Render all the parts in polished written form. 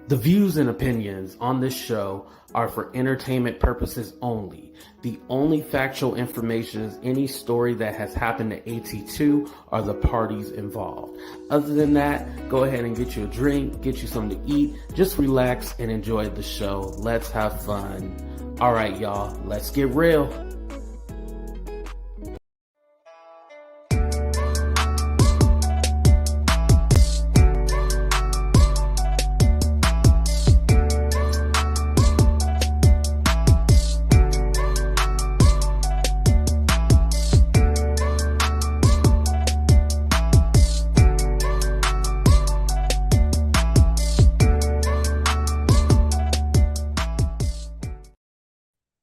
The views and opinions on this show are for entertainment purposes only. The only factual information is any story that has happened to AT2 or the parties involved. Other than that, go ahead and get you a drink, get you something to eat, just relax and enjoy the show. Let's have fun. All right, y'all, let's get real.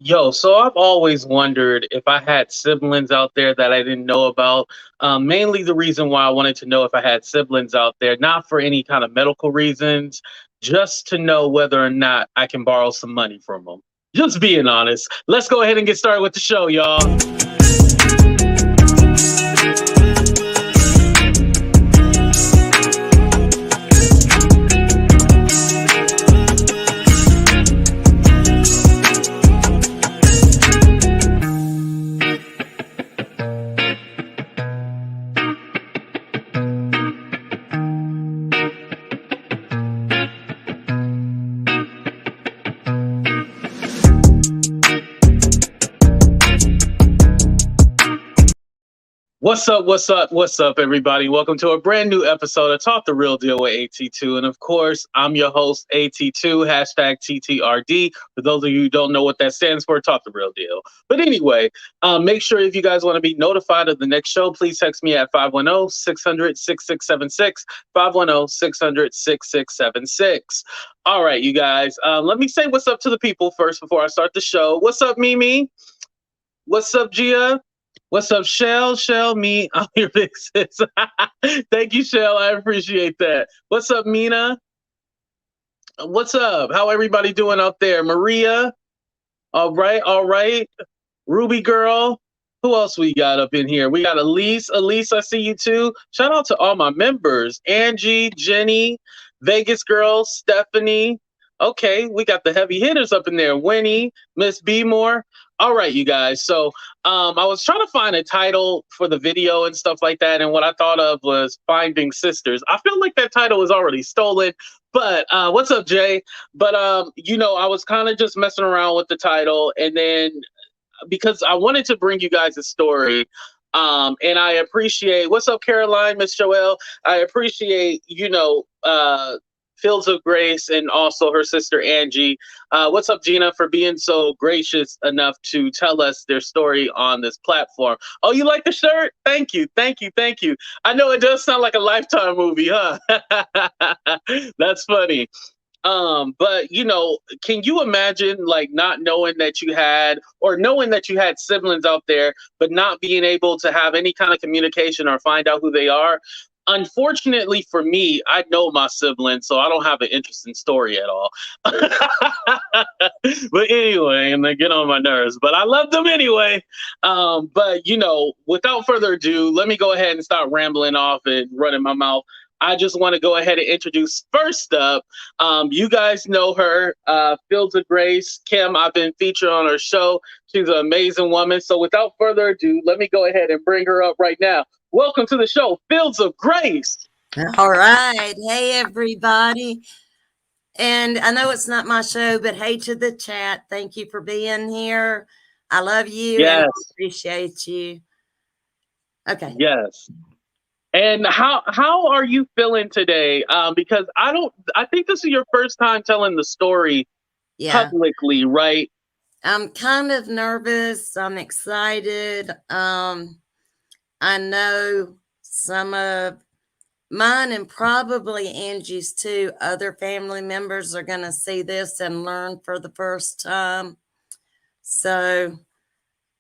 Yo, so I've always wondered if I had siblings out there that I didn't know about. Mainly the reason why I wanted to know if I had siblings out there, not for any kind of medical reasons, just to know whether or not I can borrow some money from them. Just being honest. Let's go ahead and get started with the show, y'all. What's up, everybody? Welcome to a brand new episode of Talk the Real Deal with AT2. And of course, I'm your host, AT2, hashtag TTRD. For those of you who don't know what that stands for, Talk the Real Deal. But anyway, make sure if you guys want to be notified of the next show, please text me at 510-600-6676, 510-600-6676. All right, you guys, let me say what's up to the people first before I start the show. What's up, Mimi? What's up, Gia? What's up, Shell? Me, I'm your big sis. Thank you, Shell. I appreciate that. What's up, Mina? What's up? How everybody doing out there? Maria? All right. Ruby girl. Who else we got up in here? We got Elise. Elise, I see you too. Shout out to all my members. Angie, Jenny, Vegas girl, Stephanie. Okay, we got the heavy hitters up in there. Winnie, Miss B More. All right, you guys. So I was trying to find a title for the video and stuff like that. And what I thought of was Finding Sisters. I feel like that title was already stolen. But what's up, Jay? But, I was kind of just messing around with the title. And then because I wanted to bring you guys a story. And I appreciate, what's up, Caroline, Miss Joelle? I appreciate, Fields of Grace and also her sister Angie. What's up, Gina, for being so gracious enough to tell us their story on this platform. Oh, you like the shirt? Thank you. I know it does sound like a Lifetime movie, huh? That's funny. But can you imagine like not knowing that you had, or knowing that you had siblings out there, but not being able to have any kind of communication or find out who they are? Unfortunately for me, I know my siblings, so I don't have an interesting story at all. But anyway, and they get on my nerves, but I love them anyway. But without further ado, let me go ahead and start rambling off and running my mouth. I just want to go ahead and introduce first up. You guys know her, Fields of Grace, Kim. I've been featured on her show. She's an amazing woman. So without further ado, let me go ahead and bring her up right now. Welcome to the show, Fields of Grace. All right. Hey, everybody. And I know it's not my show, but hey to the chat. Thank you for being here. I love you. Yes. And I appreciate you. Okay. Yes. And how are you feeling today? Because I think this is your first time telling the story publicly, right? I'm kind of nervous. I'm excited. I know some of mine and probably Angie's too, other family members are going to see this and learn for the first time. So,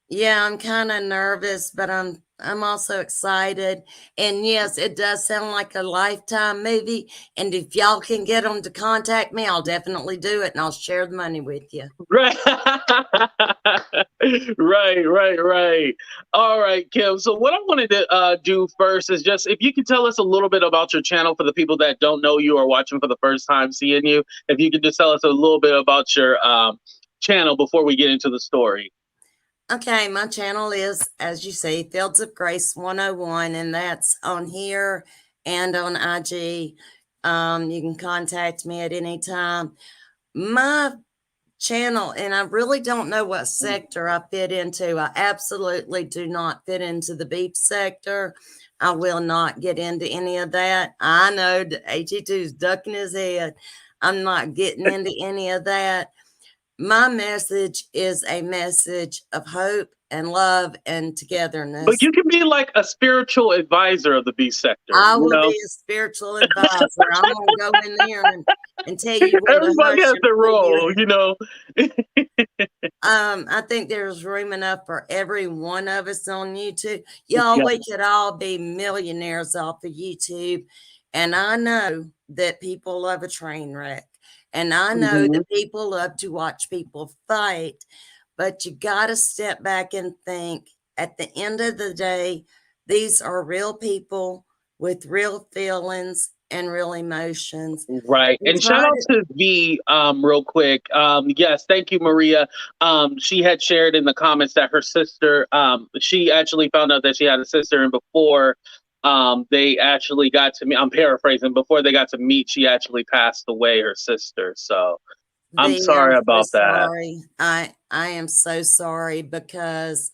yeah, I'm kind of nervous, but I'm I'm also excited. And yes, it does sound like a Lifetime movie. And if y'all can get them to contact me, I'll definitely do it and I'll share the money with you. Right. Right. All right, Kim. So what I wanted to do first is just if you could tell us a little bit about your channel for the people that don't know you or watching for the first time seeing you. If you could just tell us a little bit about your channel before we get into the story. Okay, my channel is, as you see, Fields of Grace 101, and that's on here and on IG. You can contact me at any time. My channel, and I really don't know what sector I fit into. I absolutely do not fit into the beef sector. I will not get into any of that. I know that AG2 is ducking his head. I'm not getting into any of that. My message is a message of hope and love and But togetherness. you can be like a spiritual advisor of the beast sector, I you will know? be a spiritual advisor. I'm going to go in there and tell you when to Everybody hush has and their pull you role, in. you know? I think there's room enough for every one of us on YouTube. Y'all, Yeah. we could all be millionaires off of YouTube. And I know that people love a train wreck. And I know Mhm. that people love to watch people fight. But you got to step back and think at the end of the day, these are real people with real feelings and real emotions. Right. We And shout try out to, to V real quick. Yes, thank you, Maria. She had shared in the comments that her sister, she actually found out that she had a sister, and before they actually got to meet, I'm paraphrasing, before they got to meet, she actually passed away, her sister. So I'm V, I'm sorry so about that. sorry. I am so sorry because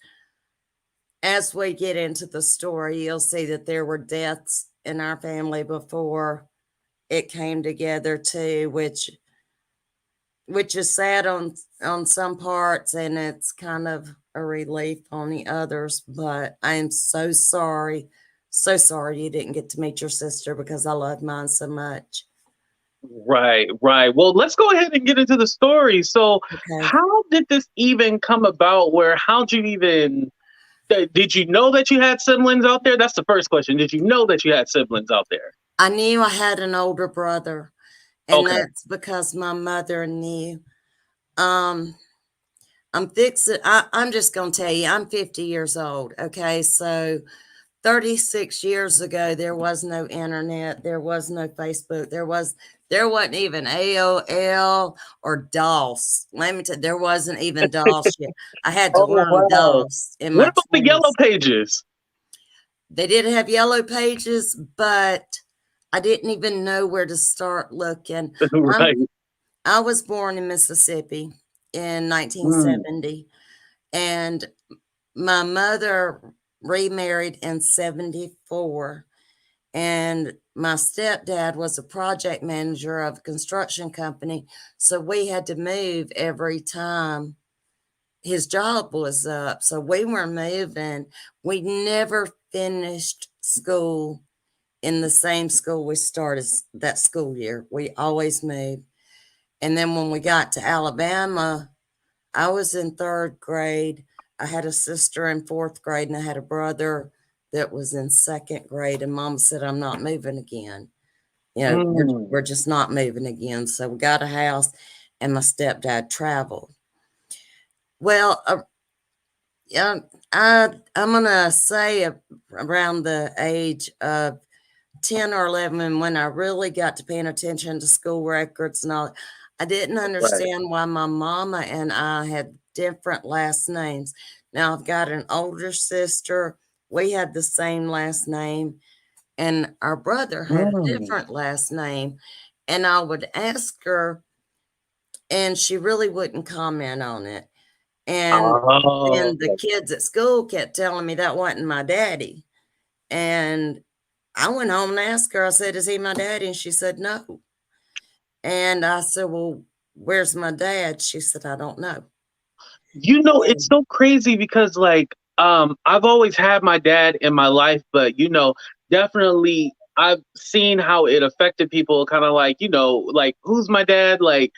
as we get into the story, you'll see that there were deaths in our family before it came together too, which is sad on some parts and it's kind of a relief on the others. But I am so sorry you didn't get to meet your sister because I love mine so much. Right. Well, let's go ahead and get into the story. So, Okay. how did this even come about? How'd you even, did you know that you had siblings out there? That's the first question. Did you know that you had siblings out there? I knew I had an older brother, and Okay. that's because my mother knew. Um, I'm just gonna tell you, I'm 50 years old. Okay, so 36 years ago, there was no internet, there was no Facebook, there wasn't even AOL or DOS. Let me tell you, there wasn't even DOS yet. I had to Oh, learn wow. DOS in What my about the yellow 20s. pages? They did have yellow pages, but I didn't even know where to start looking. I'm Right. I was born in Mississippi in Mm, 1970, and my mother remarried in 74. And my stepdad was a project manager of a construction company. So we had to move every time his job was up. So we were moving. We never finished school in the same school we started that school year. We always moved. And then when we got to Alabama, I was in third grade. I had a sister in fourth grade, and I had a brother that was in second grade. And mom said, I'm not moving again. You know, mm. we're just not moving again. So we got a house, and my stepdad traveled. Well, yeah, I'm going to say around the age of 10 or 11 when I really got to paying attention to school records and all. I didn't Right. understand why my mama and I had different last names. Now I've got an older sister. We had the same last name, and our brother had a Mm. different last name. And I would ask her, and she really wouldn't comment on it. And Oh, then the kids at school kept telling me that wasn't my daddy. And I went home and asked her, I said, is he my daddy? And she said, no. And I said, well, where's my dad? She said, I don't know. it's And so crazy because like I've always had my dad in my life, but definitely I've seen how it affected people kind of like, like who's my dad? Like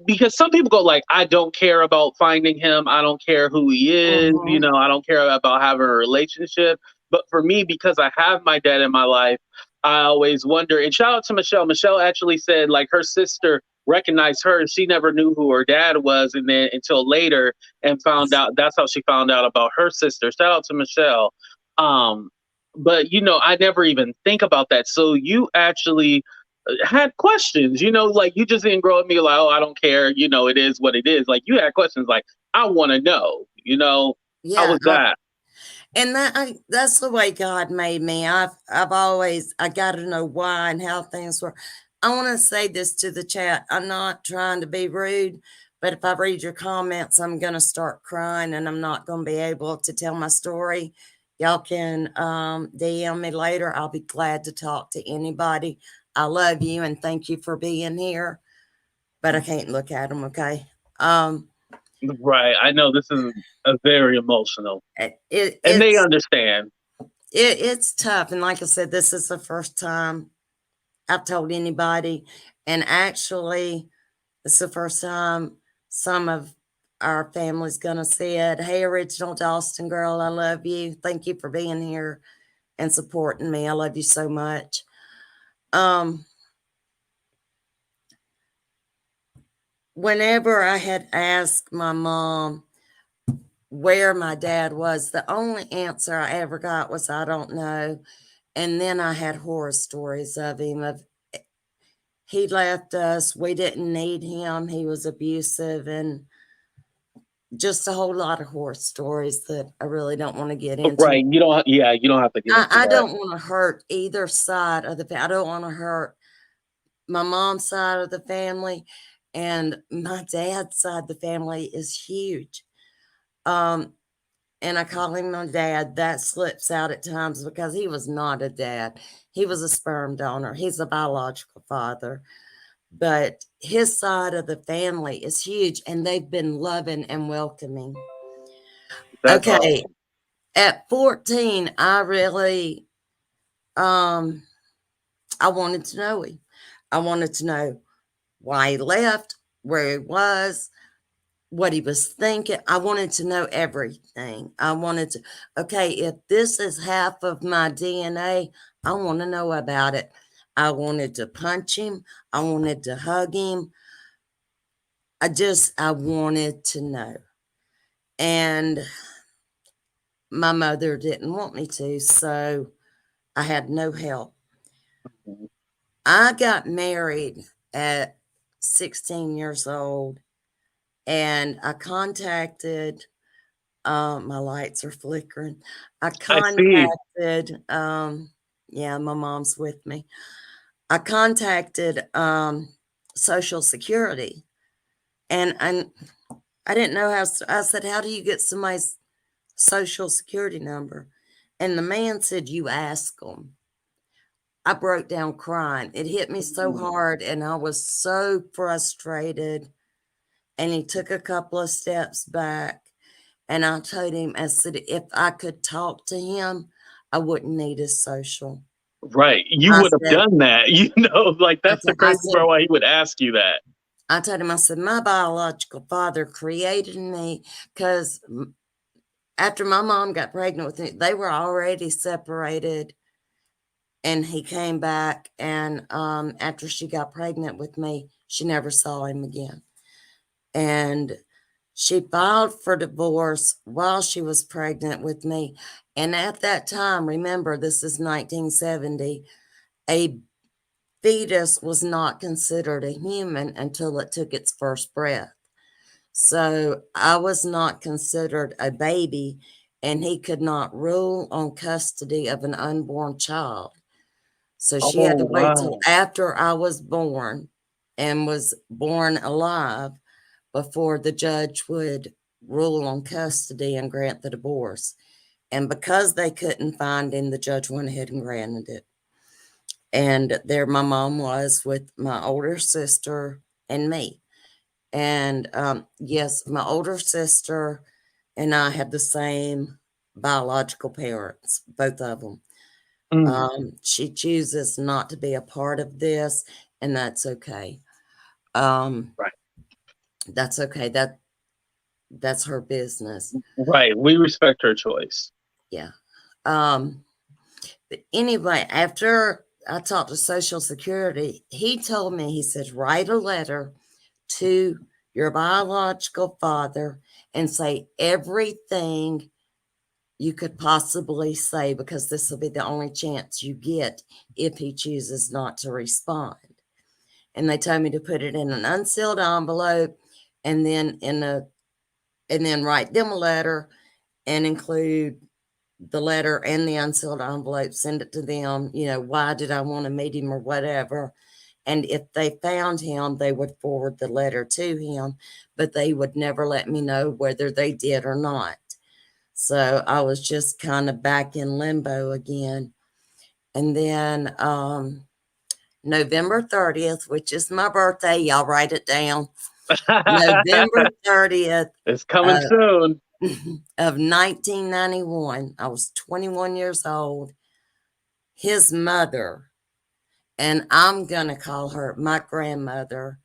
because some people go like, I don't care about finding him. I don't care who he is. You Mm-hmm. know, I don't care about having a relationship. But for me, because I have my dad in my life, I always wonder. And shout out to Michelle. Michelle actually said like her sister recognized her and she never knew who her dad was, and then until later and found out. That's how she found out about her sister. Shout out to Michelle. Um, but you know, I never even think about that. So you actually had questions, you know, like you just didn't grow up and be like, oh, I don't care, you know, it is what it is. Like you had questions like, I want to know, you know, how Yeah, was that? and that's the way God made me. I've always I got to know why and how things work. I want to say this to the chat. I'm not trying to be rude, but if I read your comments, I'm going to start crying and I'm not going to be able to tell my story. Y'all can DM me later. I'll be glad to talk to anybody. I love you and thank you for being here, but I can't look at them. Okay. Um, Right. I know this is a very emotional, it, it and they it's understand. it's tough, and like I said, this is the first time I've told anybody, and actually, it's the first time some of our family's gonna see it. Hey, original Dawson girl, I love you. Thank you for being here and supporting me. I love you so much. Um, Whenever I had asked my mom where my dad was, the only answer I ever got was I don't know. And then I had horror stories of him of he left us, we didn't need him, he was abusive, and just a whole lot of horror stories that I really don't want to get into. Right. You don't, yeah, you don't have to get into I that. don't want to hurt either side of the I don't want to hurt my mom's side of the family, and my dad's side of the family is huge. Um, and I call him my dad. That slips out at times because he was not a dad. He was a sperm donor. He's a biological father. But his side of the family is huge and they've been loving and welcoming. That's Okay, awesome. at 14, I really um I wanted to know him. I wanted to know why he left, where he was, what he was thinking. I wanted to know everything. I wanted to, okay, if this is half of my DNA, I want to know about it. I wanted to punch him. I wanted to hug him. I wanted to know. And my mother didn't want me to, so I had no help. Mhm. I got married at 16 years old and I contacted, my lights are flickering. I I see. contacted, yeah, my mom's with me. I contacted Social Security and I didn't know how. I said, "How do you get somebody's social security number?" And the man said, "You ask them." I broke down crying. It hit me so Mhm. hard, and I was so frustrated. And he took a couple of steps back, and I told him, I said, if I could talk to him, I wouldn't need his social. Right. You I would have said, done that. You know, like that's the I crazy said, part why he would ask you that. I told him, I said, my biological father created me because after my mom got pregnant with me, they were already separated. And he came back, and after she got pregnant with me, she never saw him again. And she filed for divorce while she was pregnant with me. And at that time, remember, this is 1970, a fetus was not considered a human until it took its first breath. So I was not considered a baby, and he could not rule on custody of an unborn child. So she Oh had to wait till wow. after I was born and was born alive before the judge would rule on custody and grant the divorce. And because they couldn't find him, the judge went ahead and granted it. And there my mom was with my older sister and me. And yes, my older sister and I had the same biological parents, both of them. Mm. She chooses not to be a part of this, and that's okay. Um, Right. That's okay. That's her business. Right. We respect her choice. Yeah. Um, but anyway, after I talked to Social Security, he told me, he said, write a letter to your biological father and say everything you could possibly say, because this will be the only chance you get if he chooses not to respond. And they told me to put it in an unsealed envelope and then write them a letter and include the letter and the unsealed envelope, send it to them, why did I want to meet him or whatever. And if they found him, they would forward the letter to him, but they would never let me know whether they did or not. So I was just kind of back in limbo again. And then November 30th, which is my birthday, y'all write it down. November 30th It's coming soon. of 1991, I was 21 years old. His mother, and I'm going to call her my grandmother,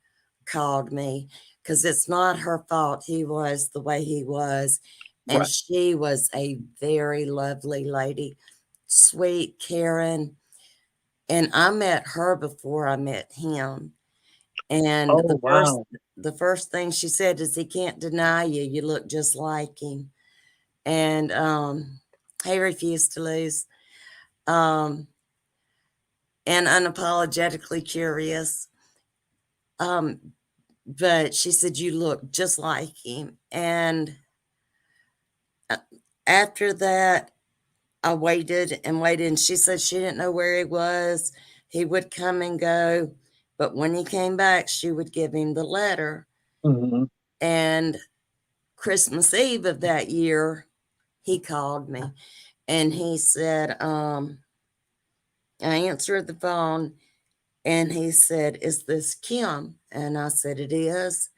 called me, because it's not her fault he was the way he was. And Right. she was a very lovely lady, sweet, caring. And I met her before I met him. And Oh, wow. the first thing she said is, he can't deny you. You look just like him. And he refused to lose. And unapologetically curious. But she said, you look just like him. And after that, I waited and waited. And she said she didn't know where he was. He would come and go. But when he came back, she would give him the letter. Mm-hmm. And Christmas Eve of that year, he called me and he said, I answered the phone and he said, is this Kim? And I said, it is.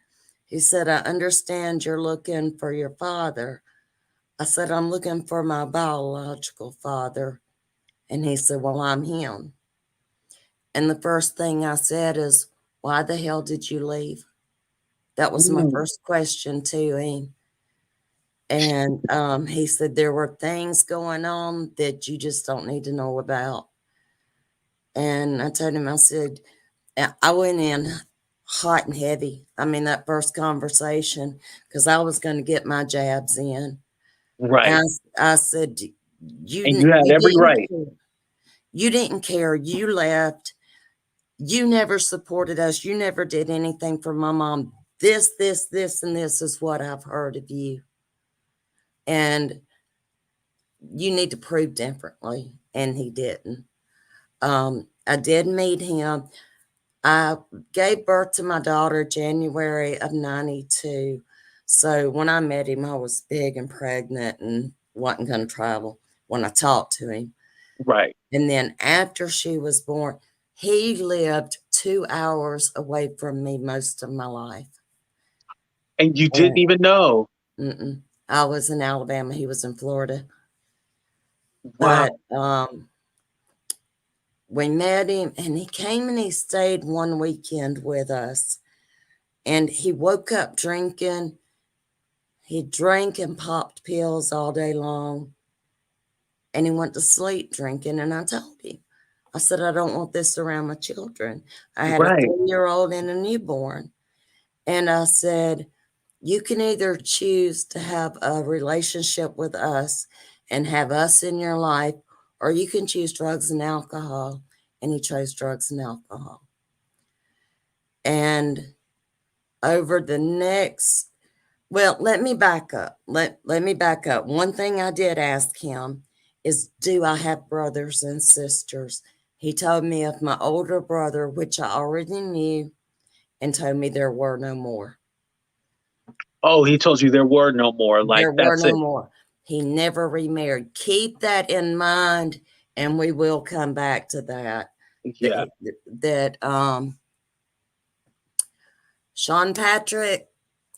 He said, I understand you're looking for your father. I said, I'm looking for my biological father. And he said, well, I'm him. And the first thing I said is, why the hell did you leave? That was my first question to him. And he said, there were things going on that you just don't need to know about. And I told him, I said, I went in hot and heavy. I mean, that first conversation, because I was going to get my jabs in. Right. And I said, And you had you every didn't right. care. You didn't care. You left. You never supported us. You never did anything for my mom. This, and this is what I've heard of you. And you need to prove differently. And he didn't. I did meet him. I gave birth to my daughter January of 92. So when I met him, I was big and pregnant and wasn't going to travel when I talked to him. Right. And then after she was born, he lived 2 hours away from me most of my life. And you didn't And, even know. I was in Alabama. He was in Florida. Wow. But we met him and he came and he stayed one weekend with us. And he woke up drinking. He drank and popped pills all day long. And he went to sleep drinking. And I told him, I said, I don't want this around my children. I had a Right. 3-year-old and a newborn. And I said, you can either choose to have a relationship with us and have us in your life, or you can choose drugs and alcohol. And he chose drugs and alcohol. And over the next, well, let me back up. Let me back up. One thing I did ask him is, do I have brothers and sisters? He told me of my older brother, which I already knew, and told me there were no more. Oh, he told you there were no more. Like, There were that's it. no more. He never remarried. Keep that in mind, and we will come back to that. Yeah. That Sean Patrick,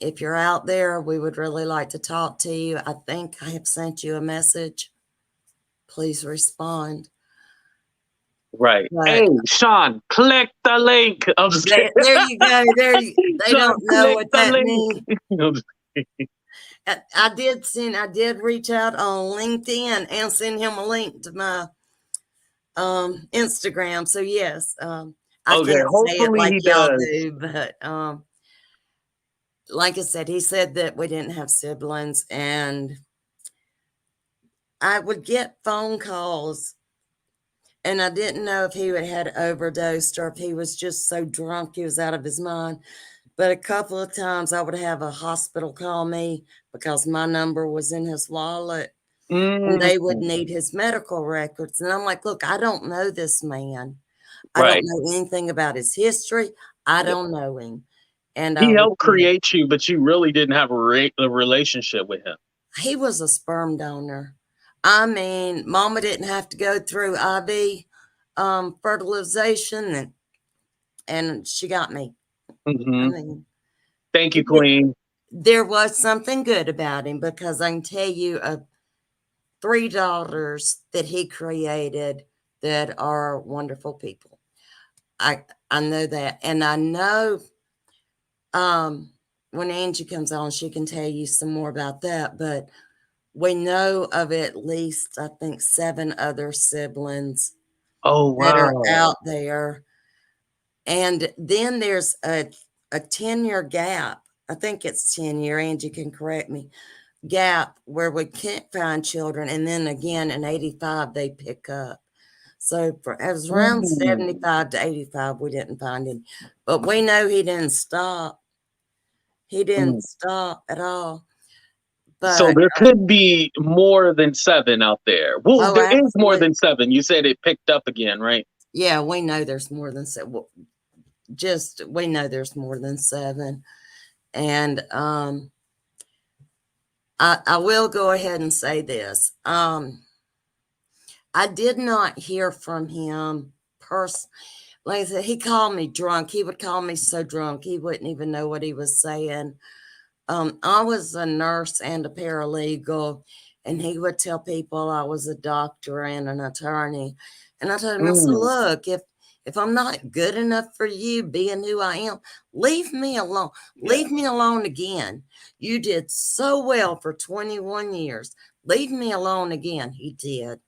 if you're out there, we would really like to talk to you. I think I have sent you a message. Please respond. Right. But Hey, Sean, click the link. I'm just kidding. there you go. They Sean, don't know click what the that link. means. I did reach out on LinkedIn and send him a link to my Instagram. So yes, I Okay, can't say it hopefully like he y'all does. do, but like I said, he said that we didn't have siblings, and I would get phone calls, and I didn't know if he had overdosed or if he was just so drunk he was out of his mind. But a couple of times I would have a hospital call me because my number was in his wallet, and Mm, they would need his medical records. And I'm like, look, I don't know this man. I don't right. know anything about his history. I Yeah. don't know him. And I He would, helped create you, but you really didn't have a relationship with him. he was a sperm donor. I mean, mama didn't have to go through IV fertilization, and she got me. I Hmm. mean, Thank you, Queen. there was something good about him because I can tell you three daughters that he created that are wonderful people. I know that, and I know um, when Angie comes on, she can tell you some more about that. But we know of at least, I think, seven other siblings Oh, that are wow. out there, and then there's a 10-year gap. I think it's 10-year. Angie can correct me. Gap where we can't find children, and then again in 85 they pick up. So for it was around Mm. 75 to 85 we didn't find him, but we know he didn't stop. He Mm. didn't stop at all. So But there could be more than seven out there. Well, oh, there is more absolutely, than seven. You said it picked up again, right? yeah, we know there's more than seven. Well, just we know there's more than seven, and I will go ahead and say this. I did not hear from him personally. Like I said, he called me drunk. He would call me so drunk he wouldn't even know what he was saying. I was a nurse and a paralegal, and he would tell people I was a doctor and an attorney. And I told him, I said, Mm. look, if I'm not good enough for you being who I am, leave me alone. Yeah. Leave me alone again. You did so well for 21 years. Leave me alone again. He did.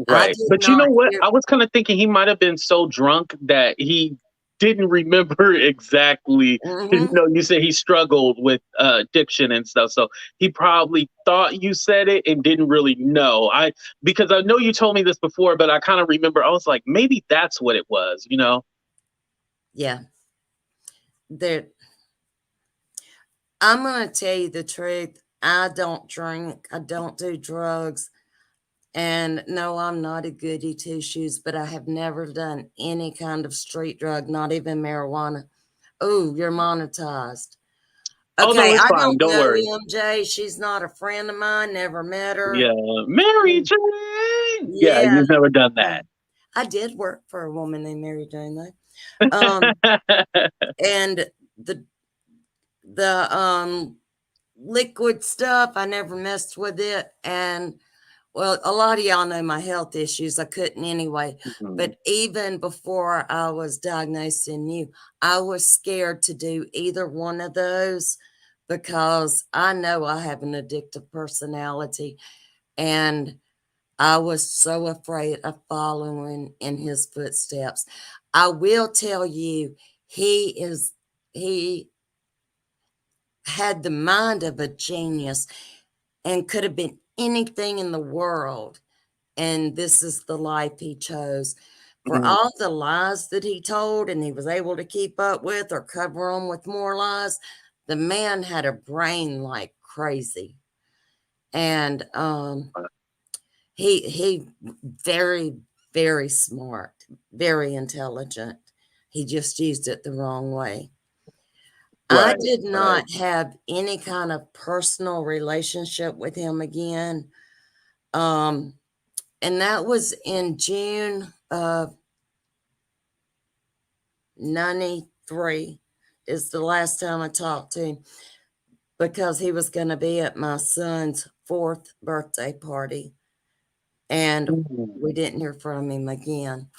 I Right. did But you not know what? hear. I was kind of thinking he might have been so drunk that he didn't remember exactly. 'Cause, Mhm. you said he struggled with addiction and stuff. So he probably thought you said it and didn't really know. Because I know you told me this before, but I kind of remember I was like, maybe that's what it was. Yeah. There, I'm going to tell you the truth. I don't drink. I don't do drugs. And no, I'm not a goody two shoes, but I have never done any kind of street drug, not even marijuana. Oh, you're monetized. Oh no, Okay, it's I fine. don't Don't know worry. MJ. She's not a friend of mine, never met her. Yeah. Mary Mm, Jane. Yeah, yeah. you've never done that. I did work for a woman named Mary Jane though. And the the liquid stuff, I never messed with it. And well, a lot of y'all know my health issues. I couldn't anyway. Mhm. But even before I was diagnosed in you, I was scared to do either one of those because I know I have an addictive personality, and I was so afraid of following in his footsteps. I will tell you, he had the mind of a genius and could have been anything in the world. And this is the life he chose. For Mhm. all the lies that he told and he was able to keep up with or cover them with more lies, the man had a brain like crazy. And he very, very smart, very intelligent. He just used it the wrong way. I Right. did Right. not have any kind of personal relationship with him again. Um, and that was in June of 93 is the last time I talked to him because he was going to be at my son's 4th birthday party, and Mhm. we didn't hear from him again.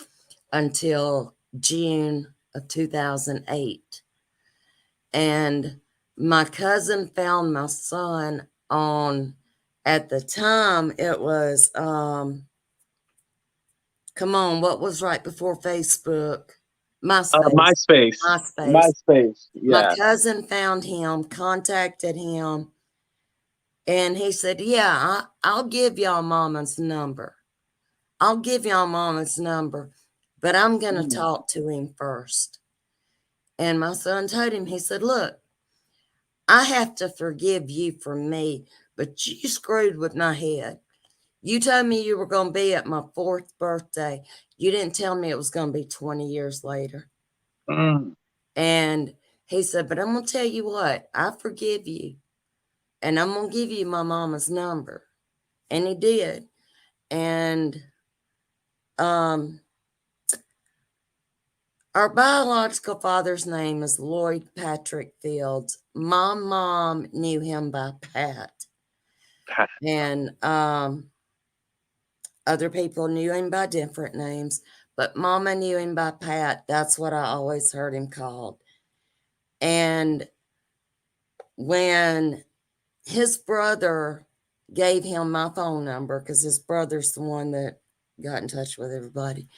until June of 2008. And my cousin found my son on, at the time, it was, come on, what was right before Facebook? MySpace. MySpace. MySpace. MySpace. My Yeah. cousin found him, contacted him, and he said, "Yeah, I'll give y'all mama's number. I'll give y'all mama's number, but I'm going to Mm. talk to him first." And my son told him, he said, "Look, I have to forgive you for me, but you screwed with my head. You told me you were going to be at my 4th birthday. You didn't tell me it was going to be 20 years later." Mm. And he said, "But I'm going to tell you what, I forgive you, and I'm going to give you my mama's number." And he did. And um, our biological father's name is Lloyd Patrick Fields. My mom knew him by Pat. And other people knew him by different names, but Mama knew him by Pat. That's what I always heard him called. And when his brother gave him my phone number, because his brother's the one that got in touch with everybody,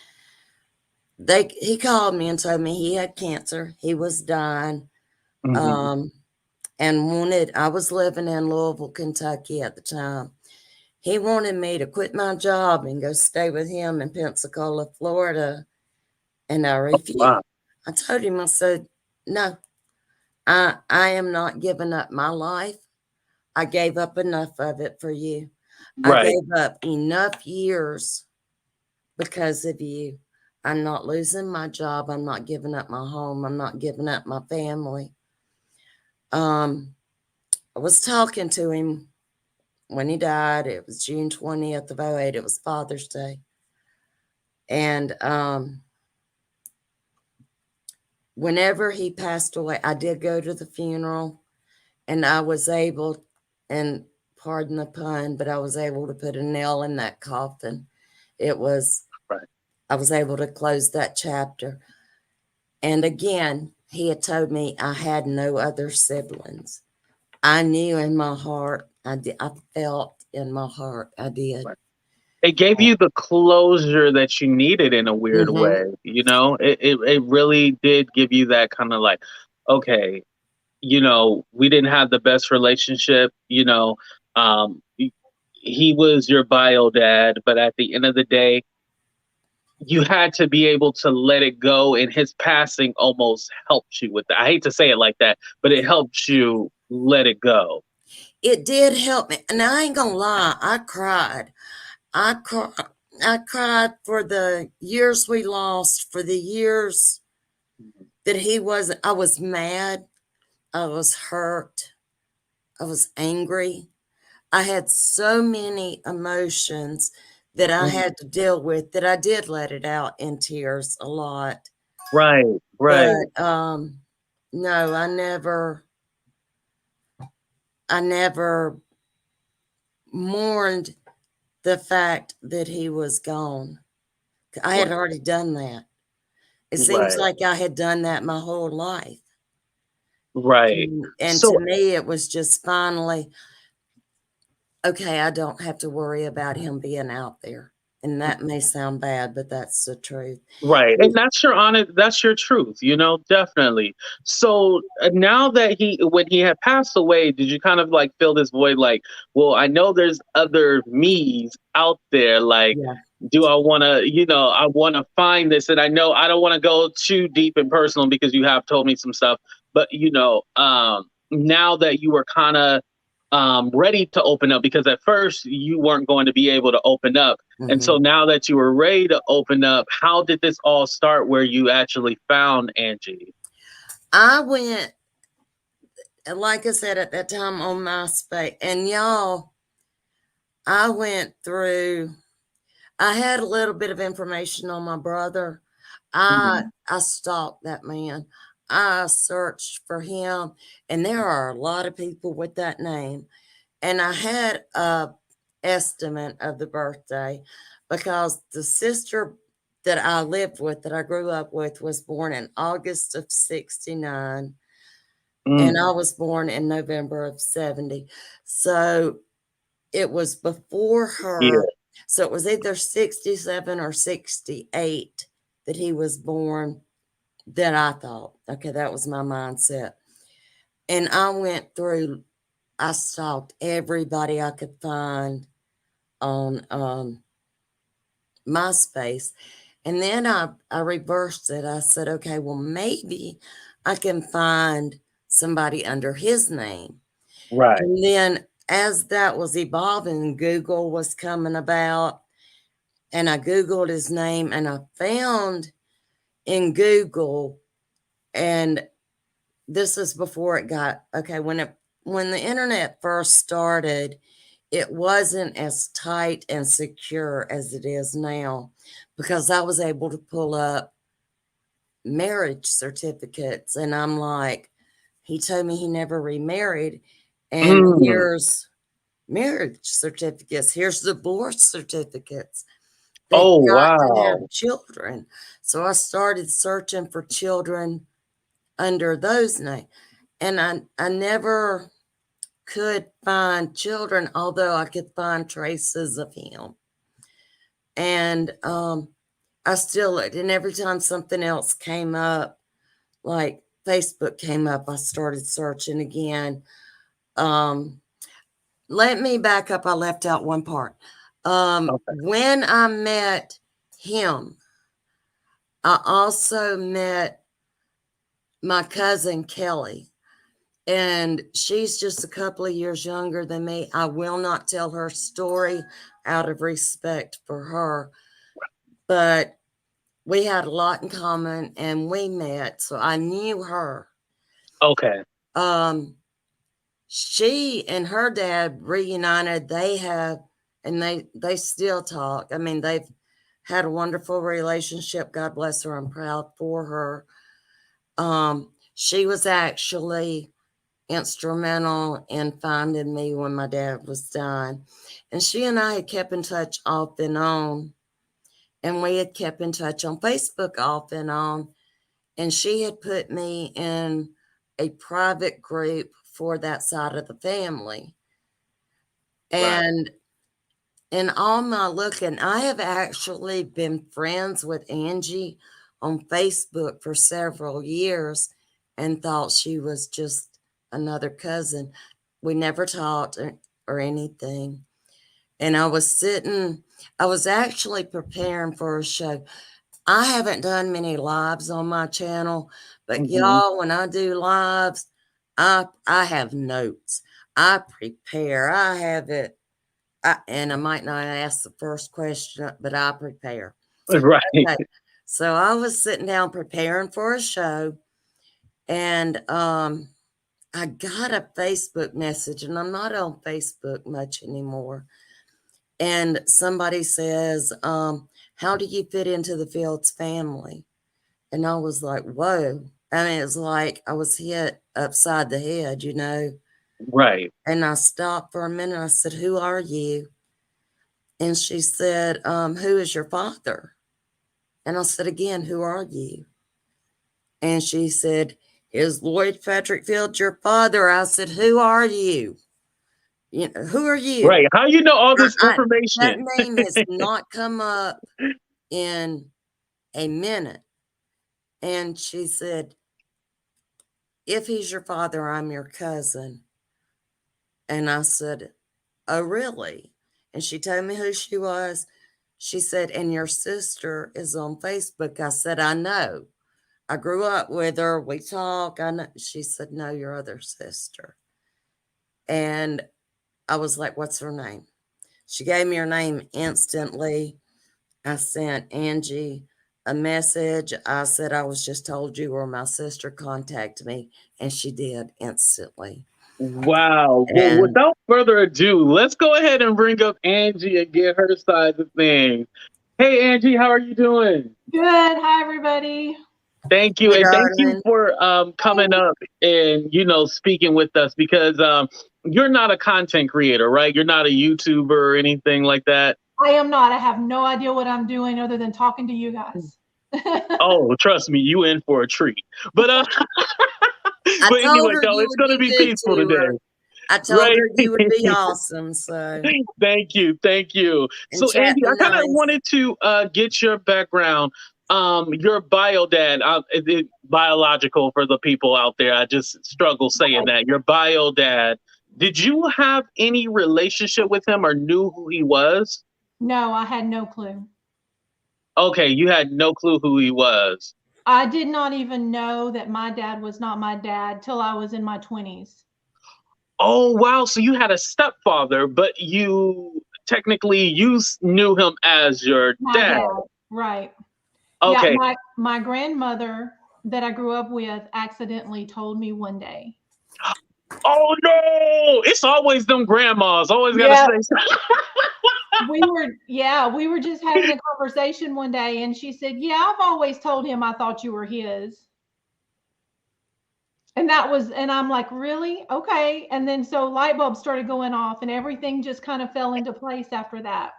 he called me and told me he had cancer. He was dying. Mm-hmm. And wanted, I was living in Louisville, Kentucky at the time. He wanted me to quit my job and go stay with him in Pensacola, Florida. And I refused. Wow. I told him, I said, "No, I am not giving up my life. I gave up enough of it for you. I Right. gave up enough years because of you. I'm not losing my job. I'm not giving up my home. I'm not giving up my family." Um, I was talking to him when he died. It was June 20th of '08. It was Father's Day. And whenever he passed away, I did go to the funeral, and I was able, and pardon the pun, but I was able to put a nail in that coffin. It was, Right. I was able to close that chapter. And again, he had told me I had no other siblings. I knew in my heart, I felt in my heart, I did. Right. It gave you the closure that you needed in a weird Mm-hmm. way. It really did give you that kind of like, okay, we didn't have the best relationship. He was your bio dad, but at the end of the day, you had to be able to let it go, and his passing almost helped you with that. I hate to say it like that, but it helped you let it go. It did help me. And I ain't gonna lie, I cried. I cried. I cried for the years we lost, for the years that he wasn't. I was mad. I was hurt. I was angry. I had so many emotions that I Mhm. had to deal with that I did let it out in tears a lot. Right, right, But no, I never mourned the fact that he was gone. I had right, already done that. It seems right, like I had done that my whole life. right. And to So me, it was just finally, okay, I don't have to worry about him being out there. And that may sound bad, but that's the truth. right, and that's your truth, definitely. So now that when he had passed away, did you kind of like fill this void? Like, well, I know there's other me's out there. Like, Yeah. do I want to, I want to find this, and I know I don't want to go too deep and personal because you have told me some stuff. But now that you were kind of ready to open up, because at first you weren't going to be able to open up. And so Hmm. now that you were ready to open up, how did this all start where you actually found Angie? I went, like I said, at that time on MySpace. And y'all, I went through, I had a little bit of information on my brother. I Mhm. I stalked that man. I searched for him, and there are a lot of people with that name. And I had a estimate of the birthday because the sister that I lived with, that I grew up with, was born in August of 69, and I was born in November of 70. So it was before Yeah. her. So it was either 67 or 68 that he was born, that I thought. Okay, that was my mindset. And I stalked everybody I could find on MySpace. And then I reversed it. I said, okay, well, maybe I can find somebody under his name. Right. And then as that was evolving, Google was coming about, and I Googled his name, and I found in Google, and this is before it got, okay, when the internet first started, it wasn't as tight and secure as it is now, because I was able to pull up marriage certificates, and I'm like, he told me he never remarried, and here's marriage certificates, here's divorce certificates. They've Oh, got to wow. have children. So I started searching for children under those names. And I never could find children, although I could find traces of him. And I still looked, and every time something else came up, like Facebook came up, I started searching again. Let me back up. I left out one part. When I met him, I also met my cousin Kelly, and she's just a couple of years younger than me. I will not tell her story out of respect for her, but we had a lot in common and we met, so I knew her. Okay. She and her dad reunited. They still talk. I mean, they've had a wonderful relationship. God bless her. I'm proud for her. She was actually instrumental in finding me when my dad was dying. And she and I had kept in touch off and on. And we had kept in touch on Facebook off and on. And she had put me in a private group for that side of the family. And in all my looking, I have actually been friends with Angie on Facebook for several years and thought she was just another cousin. We never talked or anything. And I was actually preparing for a show. I haven't done many lives on my channel, but y'all, when I do lives, I have notes. I prepare. I have it. And I might not ask the first question, but I prepare. Right. Okay. So I was sitting down preparing for a show, and I got a Facebook message, and I'm not on Facebook much anymore. And somebody says, how do you fit into the Fields family? And I was like, whoa. I mean, it's like I was hit upside the head, you know? Right. And I stopped for a minute. I said, who are you? And she said, who is your father? And I said, again, who are you? And she said, is Lloyd Patrick Fields your father? I said, who are you? You know, who are you? Right. How you know all this That information? name has not come up in a minute. And she said, if he's your father, I'm your cousin. And I said, oh, really? And she told me who she was. She said, and your sister is on Facebook. I said, I know. I grew up with her. We talk. I know. She said, no, your other sister. And I was like, what's her name? She gave me her name instantly. I sent Angie a message. I said, I was just told you were my sister. Contact me. And she did instantly. Wow. Well, And without further ado, let's go ahead and bring up Angie and get her side of things. Hey, Angie, how are you doing? Good. Hi, everybody. Thank you, hey, and thank you darling. for coming up and speaking with us, because you're not a content creator, right? You're not a YouTuber or anything like that. I am not. I have no idea what I'm doing other than talking to you guys. Oh, trust me, you in for a treat. But I but told anyway, her no, you it's would gonna be be good peaceful to today, her. I told right? her you would be awesome. So, Thank you, thank you. and So, Angie, I chatting kind of nice. wanted to get your background. Your bio dad, biological for the people out there. I just struggle saying that. Your bio dad. Did you have any relationship with him or knew who he was? No, I had no clue. Okay, you had no clue who he was. I did not even know that my dad was not my dad till I was in my 20s. Oh wow! So you had a stepfather, but you technically knew him as your My dad. dad, right. Yeah, Okay. my grandmother that I grew up with accidentally told me one day. Oh no! It's always them grandmas. Always gotta Yeah, say. we were just having a conversation one day and she said, "Yeah, I've always told him I thought you were his." And I'm like, "Really? Okay." And then so light bulbs started going off and everything just kind of fell into place after that.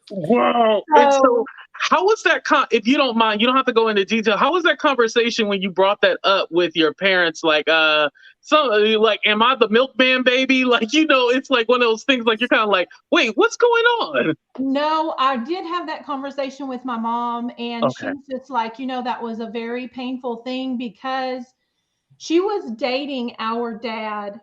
Wow. And so, So how was that? If you don't mind, you don't have to go into detail. How was that conversation when you brought that up with your parents? Like, like, am I the milkman baby? Like, it's like one of those things. Like, you're kind of like, wait, what's going on? no, I did have that conversation with my mom, and Okay. she's just like, that was a very painful thing because she was dating our dad,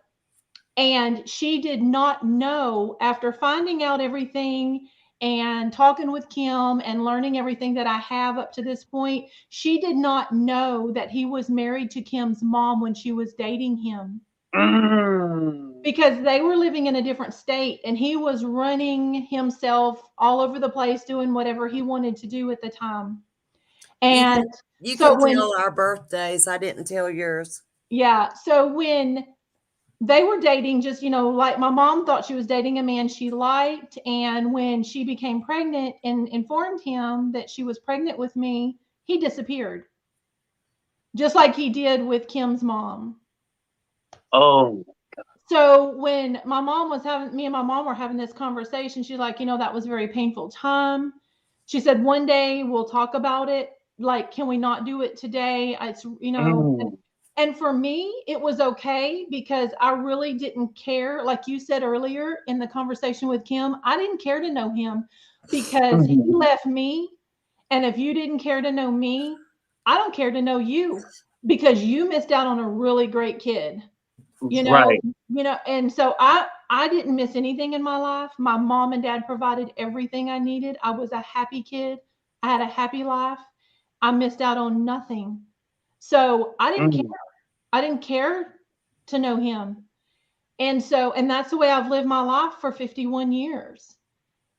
and she did not know after finding out everything and talking with Kim and learning everything that I have up to this point. She did not know that he was married to Kim's mom when she was dating him Mm. because they were living in a different state and he was running himself all over the place doing whatever he wanted to do at the time. You And can you so can when tell our birthdays. I didn't tell yours. yeah, so when they were dating, just like my mom thought she was dating a man she liked, and when she became pregnant and informed him that she was pregnant with me, he disappeared, just like he did with Kim's mom. Oh. So when me and my mom were having this conversation, she's like, that was a very painful time. She said, one day we'll talk about it. Like, can we not do it today? It's, Mm. and for me, it was okay because I really didn't care. Like you said earlier in the conversation with Kim, I didn't care to know him because he Mhm. left me. And if you didn't care to know me, I don't care to know you because you missed out on a really great kid you know Right. and so I didn't miss anything in my life. My mom and dad provided everything I needed. I was a happy kid. I had a happy life. I missed out on nothing. So Mm. I didn't care to know him. And that's the way I've lived my life for 51 years.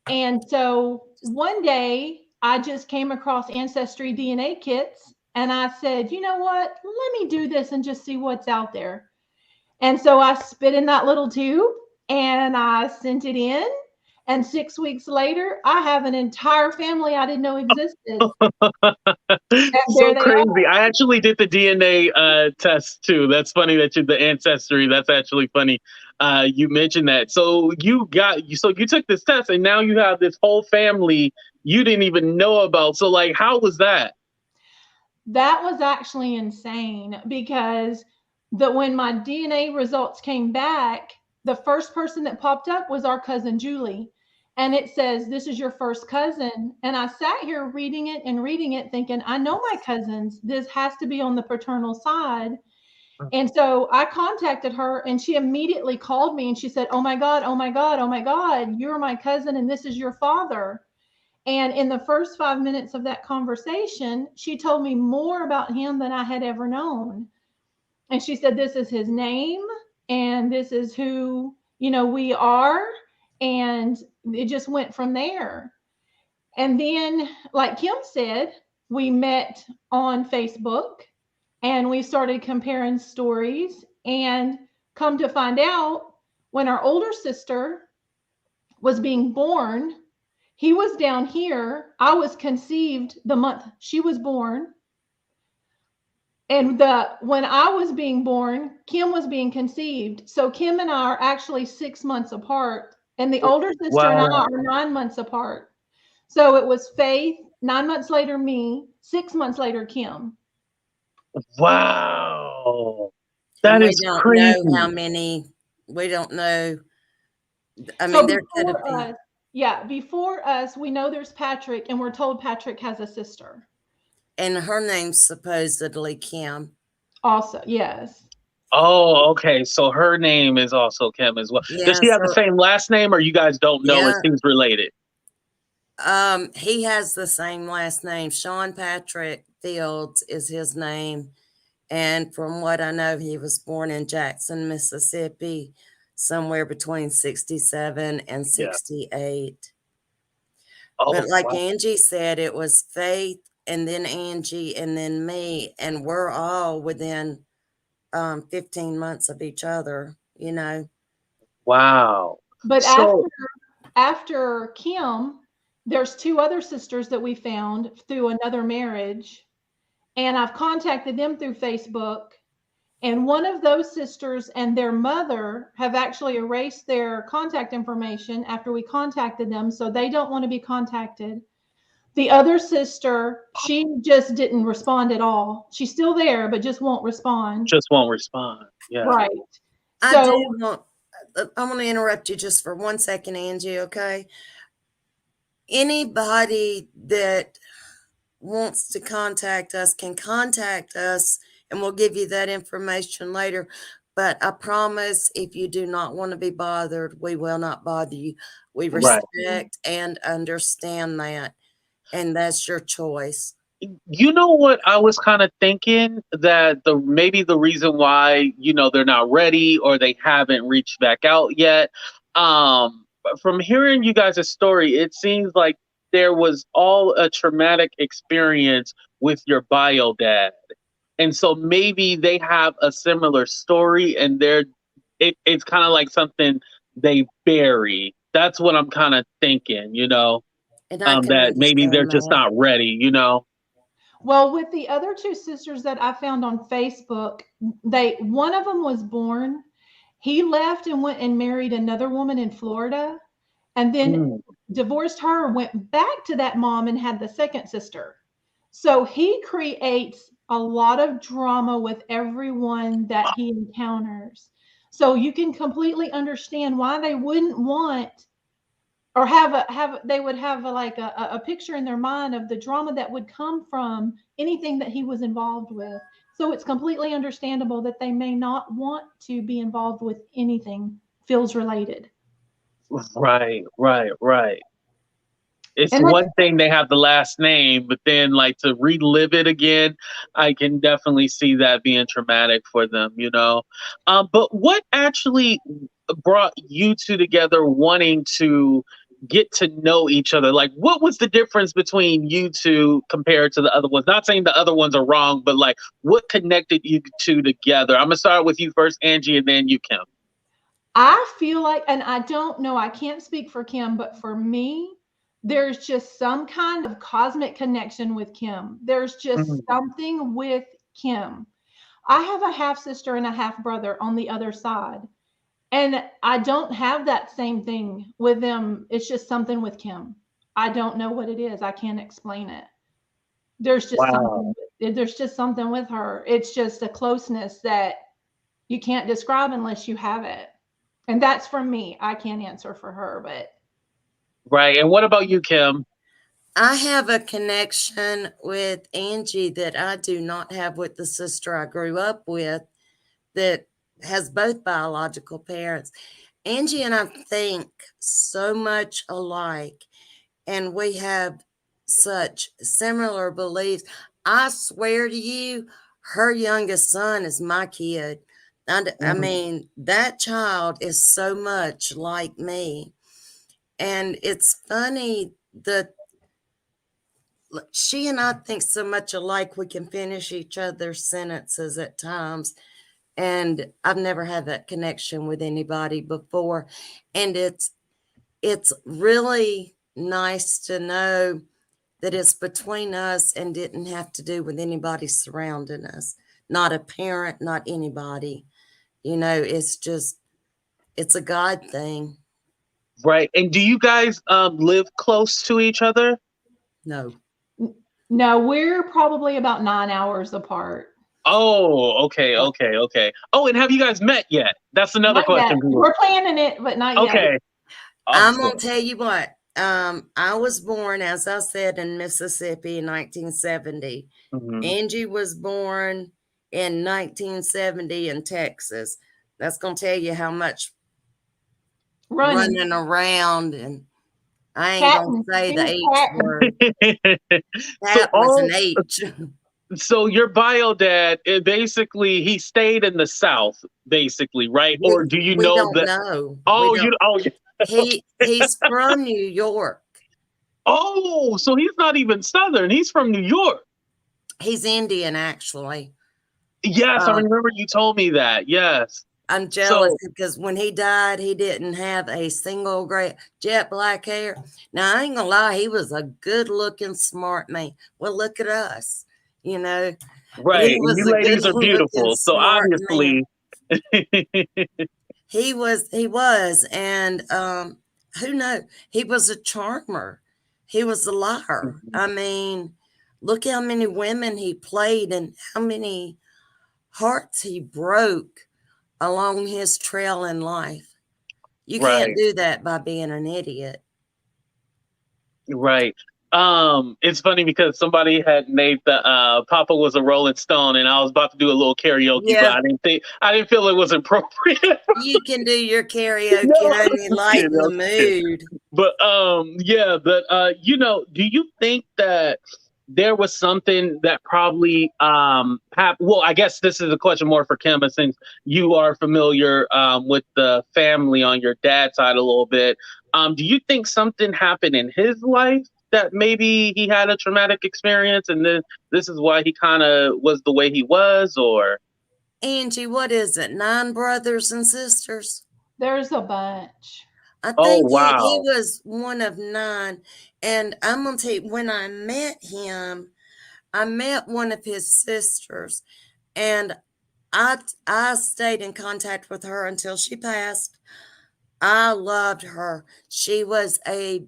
And so one day I just came across ancestry DNA kits and I said, you know what, let me do this and just see what's out there. And so I spit in that little tube and I sent it in. And 6 weeks later, I have an entire family I didn't know existed. And there So they are. crazy. I actually did the DNA test too. That's funny that the ancestry. That's actually funny. You mentioned that. So you took this test and now you have this whole family you didn't even know about. So like, how was that? That was actually insane because when my DNA results came back, the first person that popped up was our cousin Julie. And it says, "This is your first cousin." And I sat here reading it, thinking, I know my cousins. This has to be on the paternal side. And so I contacted her and she immediately called me and she said, "Oh my God, oh my God, oh my God, you're my cousin and this is your father." And in the first 5 minutes of that conversation, she told me more about him than I had ever known. And she said, "This is his name, and this is who, we are." And it just went from there. And then, like Kim said, we met on Facebook and we started comparing stories. And come to find out, when our older sister was being born, he was down here. I was conceived the month she was born. And when I was being born, Kim was being conceived. So Kim and I are actually 6 months apart And the older sister and I Wow. are 9 months apart. So it was Faith, 9 months later, me, 6 months later, Kim. Wow. And That we is don't know how crazy. many, we don't know. I So mean, there could have before been. us, yeah, before us, we know there's Patrick, and we're told Patrick has a sister. And her name's supposedly Kim. Also, yes. Oh, okay. So her name is also Kim as well. Does Yeah, she have the so same last name, or you guys don't know if yeah. she's related? He has the same last name. Sean Patrick Fields is his name. And from what I know, he was born in Jackson, Mississippi, somewhere between 67 and Yeah. 68. But Oh, like wow. Angie said, it was Faith and then Angie and then me. And we're all within 15 months of each other, you know. Wow. But So, after Kim, there's two other sisters that we found through another marriage, and I've contacted them through Facebook. And one of those sisters and their mother have actually erased their contact information after we contacted them, so they don't want to be contacted. The other sister, she just didn't respond at all. She's still there, but just won't respond. just won't respond. Yeah. Right. I do So want, I want to interrupt you just for 1 second, Angie, okay? Anybody that wants to contact us can contact us and we'll give you that information later. But I promise if you do not want to be bothered, we will not bother you. We Right. respect and understand that. And that's your choice. You know what I was kind of thinking, that the maybe the reason why, they're not ready or they haven't reached back out yet. From hearing you guys' story, it seems like there was all a traumatic experience with your bio dad. And so maybe they have a similar story, and it's kind of like something they bury. That's what I'm kind of thinking, And I can that maybe they're understand just that. not ready. well, with the other two sisters that I found on Facebook, one of them was born. He left and went and married another woman in Florida, and then Mm. divorced her, went back to that mom and had the second sister. So he creates a lot of drama with everyone that he encounters. So you can completely understand why they wouldn't want, or they would have a picture in their mind of the drama that would come from anything that he was involved with. So it's completely understandable that they may not want to be involved with anything feels related. Right, right, right. It's And one thing they have the last name, but then like to relive it again, I can definitely see that being traumatic for them. But what actually brought you two together wanting to get to know each other? Like, what was the difference between you two compared to the other ones? Not saying the other ones are wrong, but like, what connected you two together? I'm gonna start with you first, Angie, and then you, Kim. I feel like, and I don't know, I can't speak for Kim, but for me, there's just some kind of cosmic connection with Kim. There's just Mhm. something with Kim. I have a half sister and a half brother on the other side, and I don't have that same thing with them. It's just something with Kim. I don't know what it is. I can't explain it. There's just Wow. something. There's just something with her. It's just a closeness that you can't describe unless you have it. And that's from me. I can't answer for her, but Right. And what about you, Kim? I have a connection with Angie that I do not have with the sister I grew up with that has both biological parents. Angie and I think so much alike, and we have such similar beliefs. I swear to you, her youngest son is my kid. I Mhm. mean, that child is so much like me. And it's funny that she and I think so much alike, we can finish each other's sentences at times. And I've never had that connection with anybody before. And it's really nice to know that it's between us and didn't have to do with anybody surrounding us. Not a parent, not anybody. It's just, it's a God thing. Right. And do you guys live close to each other? No. No, we're probably about 9 hours apart. Oh, okay, okay, okay. Oh, and have you guys met yet? That's another Not yet. question. People. We're planning it, but not yet. Okay, I'm awesome. gonna tell you what. I was born, as I said, in Mississippi in 1970. Mhm. Angie was born in 1970 in Texas. That's gonna tell you how much Running, running around, and I ain't gonna catting. say He the was H word. So That was an all H. so your bio dad, it basically he stayed in the South, basically, right? Or do you We know don't that? know. We Oh, don't. you oh He's from New York. oh, so he's not even Southern. He's from New York. He's Indian, actually. Yes, I Um, remember you told me that. Yes. I'm jealous So because when he died, he didn't have a single gray jet black hair. Now I ain't gonna lie, he was a good looking, smart man. Well, look at us, you know. He right, and you was a good ladies are looking, beautiful. So smart man. obviously, He was, and who knows? He was a charmer. He was a liar. I mean, look how many women he played and how many hearts he broke along his trail in life. You can't right. do that by being an idiot. Right. It's funny because somebody had made the Papa was a Rolling Stone, and I was about to do a little karaoke, but Yeah, I didn't feel it was appropriate. you can do your No, karaoke, I'm honey, just kidding. lighten the I'm just kidding. mood. But yeah, but do you think that there was something that probably well, I guess this is a question more for Kim, but since you are familiar with the family on your dad's side a little bit, do you think something happened in his life that maybe he had a traumatic experience and then this is why he kind of was the way he was, or Angie, what is it? 9 brothers and sisters? There's a bunch. I oh think he wow. was one of 9. And I'm going to tell you, when I met him, I met one of his sisters, and I stayed in contact with her until she passed. I loved her. She was a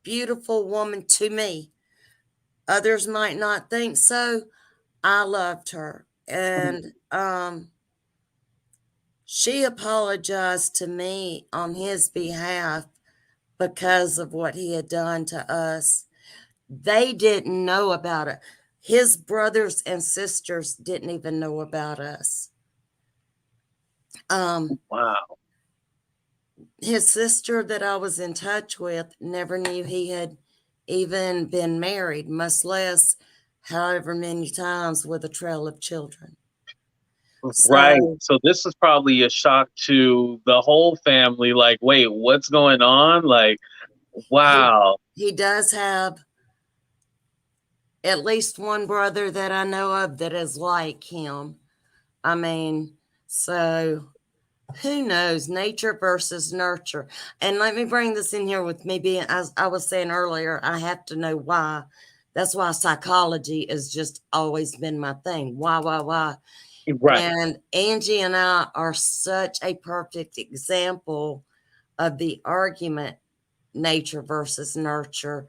beautiful woman to me. Others might not think so. I loved her. And she apologized to me on his behalf because of what he had done to us. They didn't know about it. His brothers and sisters didn't even know about us. Wow. His sister that I was in touch with never knew he had even been married, much less however many times with a trail of children. Right. So So this is probably a shock to the whole family. Like, wait, what's going on? Like, he wow. he does have at least one brother that I know of that is like him. I mean, so who knows? Nature versus nurture. And let me bring this in here with me being, as I was saying earlier, I have to know why. That's why psychology has just always been my thing. Why? Right. And Angie and I are such a perfect example of the argument nature versus nurture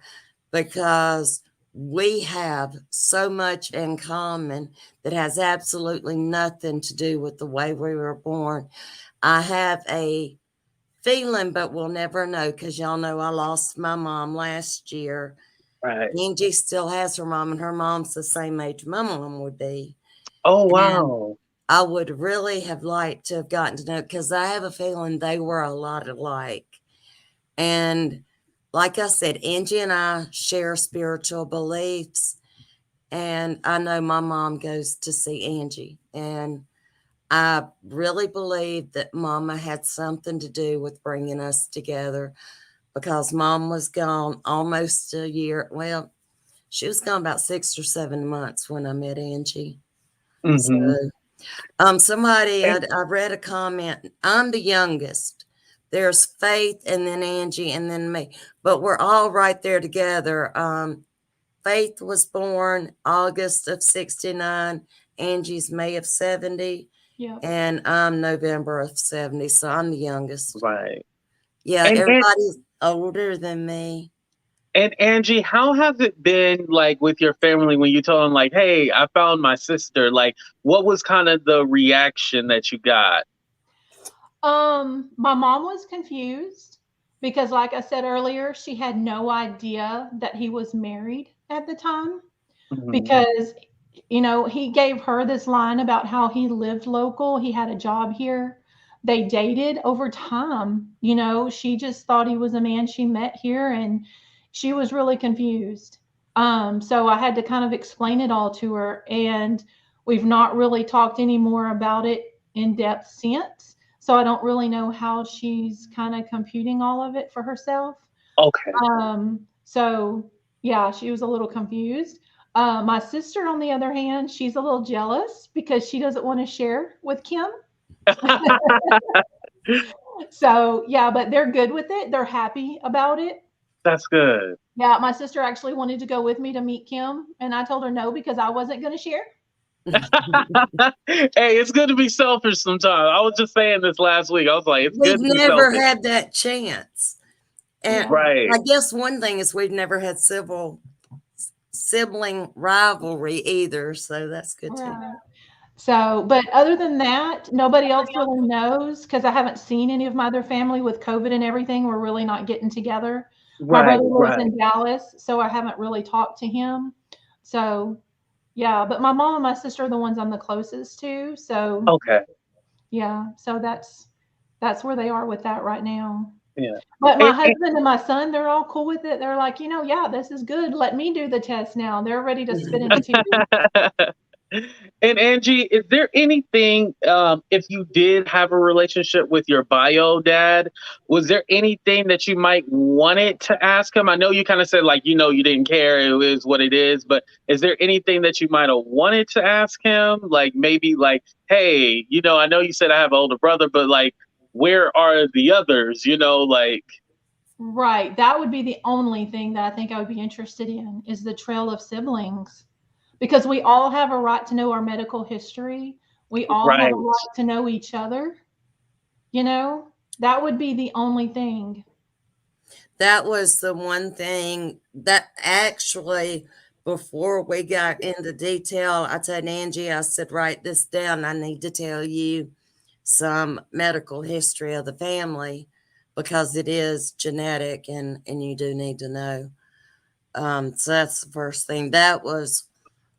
because we have so much in common that has absolutely nothing to do with the way we were born. I have a feeling, but we'll never know because y'all know I lost my mom last year. Right. Angie still has her mom, and her mom's the same age my mom would be. Oh And wow. I would really have liked to have gotten to know because I have a feeling they were a lot alike. And like I said, Angie and I share spiritual beliefs. And I know my mom goes to see Angie. And I really believe that Mama had something to do with bringing us together because Mom was gone almost a year. Well, she was gone about 6 or 7 months when I met Angie. So, Mm-hmm. somebody And I read a comment. I'm the youngest. There's Faith, and then Angie, and then me. But we're all right there together. Faith was born August of '69. Angie's May of '70. Yep. And I'm November of '70, so I'm the youngest. right. Yeah, And everybody's older than me. and Angie, how has it been like with your family when you told them like, "Hey, I found my sister"? Like, what was kind of the reaction that you got? My mom was confused because, like I said earlier, she had no idea that he was married at the time Mhm. because, he gave her this line about how he lived local, he had a job here. They dated over time. She just thought he was a man she met here, and she was really confused. So I had to kind of explain it all to her, and we've not really talked any more about it in depth since. So I don't really know how she's kind of computing all of it for herself. Okay. So yeah, she was a little confused. My sister, on the other hand, she's a little jealous because she doesn't want to share with Kim. So yeah, but they're good with it. They're happy about it. That's good. Yeah, my sister actually wanted to go with me to meet Kim, and I told her no because I wasn't going to share. Hey, it's good to be selfish sometimes. I was just saying this last week. I was like, it's We've good to be never selfish. had that chance. And Yeah. Right. I guess one thing is we've never had sibling rivalry either, so that's good too. Right. So, but other than that, nobody else really knows because I haven't seen any of my other family with COVID and everything. We're really not getting together. My Right. brother lives Right. in Dallas, so I haven't really talked to him. So, yeah, but my mom and my sister are the ones I'm the closest to. So, Okay. yeah, so that's where they are with that right now. Yeah. But my And, husband and my son, they're all cool with it. They're like, yeah, this is good. Let me do the test now. They're ready to spit in the tube. and Angie, is there anything, if you did have a relationship with your bio dad, was there anything that you might wanted to ask him? I know you kind of said like, you didn't care, it is what it is, but is there anything that you might have wanted to ask him? Like maybe like, hey, I know you said I have an older brother, but like, where are the others? Like, Right. That would be the only thing that I think I would be interested in is the trail of siblings. Because we all have a right to know our medical history. We all have a right. right to know each other. You know, that would be the only thing. That was the one thing that actually, before we got into detail, I told Angie, I said, write this down. I need to tell you some medical history of the family because it is genetic and you do need to know. So that's the first thing. That was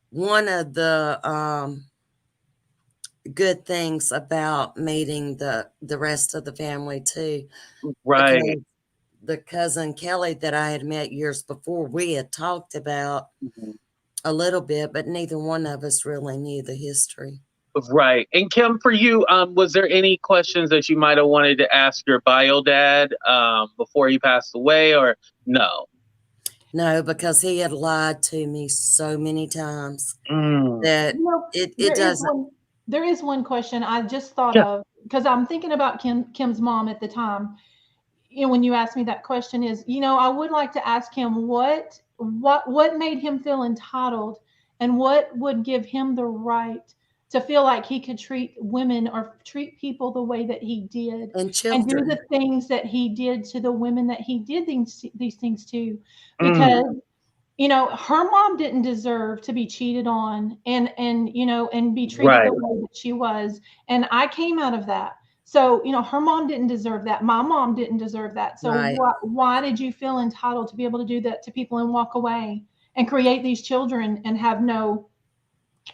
one of the good things about meeting the rest of the family too, Right. because the cousin Kelly that I had met years before, we had talked about Mhm. a little bit, but neither one of us really knew the history. Right. And Kim, for you, was there any questions that you might have wanted to ask your bio dad before he passed away, or no? No, because he had lied to me so many times Mm. that You know, it there is doesn't. one there is one question I just thought Yeah. of because I'm thinking about Kim's mom at the time. When you asked me that question is, I would like to ask him what made him feel entitled and what would give him the right to feel like he could treat women or treat people the way that he did And and do children, the things that he did to the women that he did these things to Mm. because her mom didn't deserve to be cheated on and be treated Right. the way that she was. And I came out of that. So, her mom didn't deserve that. My mom didn't deserve that. So right? why did you feel entitled to be able to do that to people and walk away and create these children and have no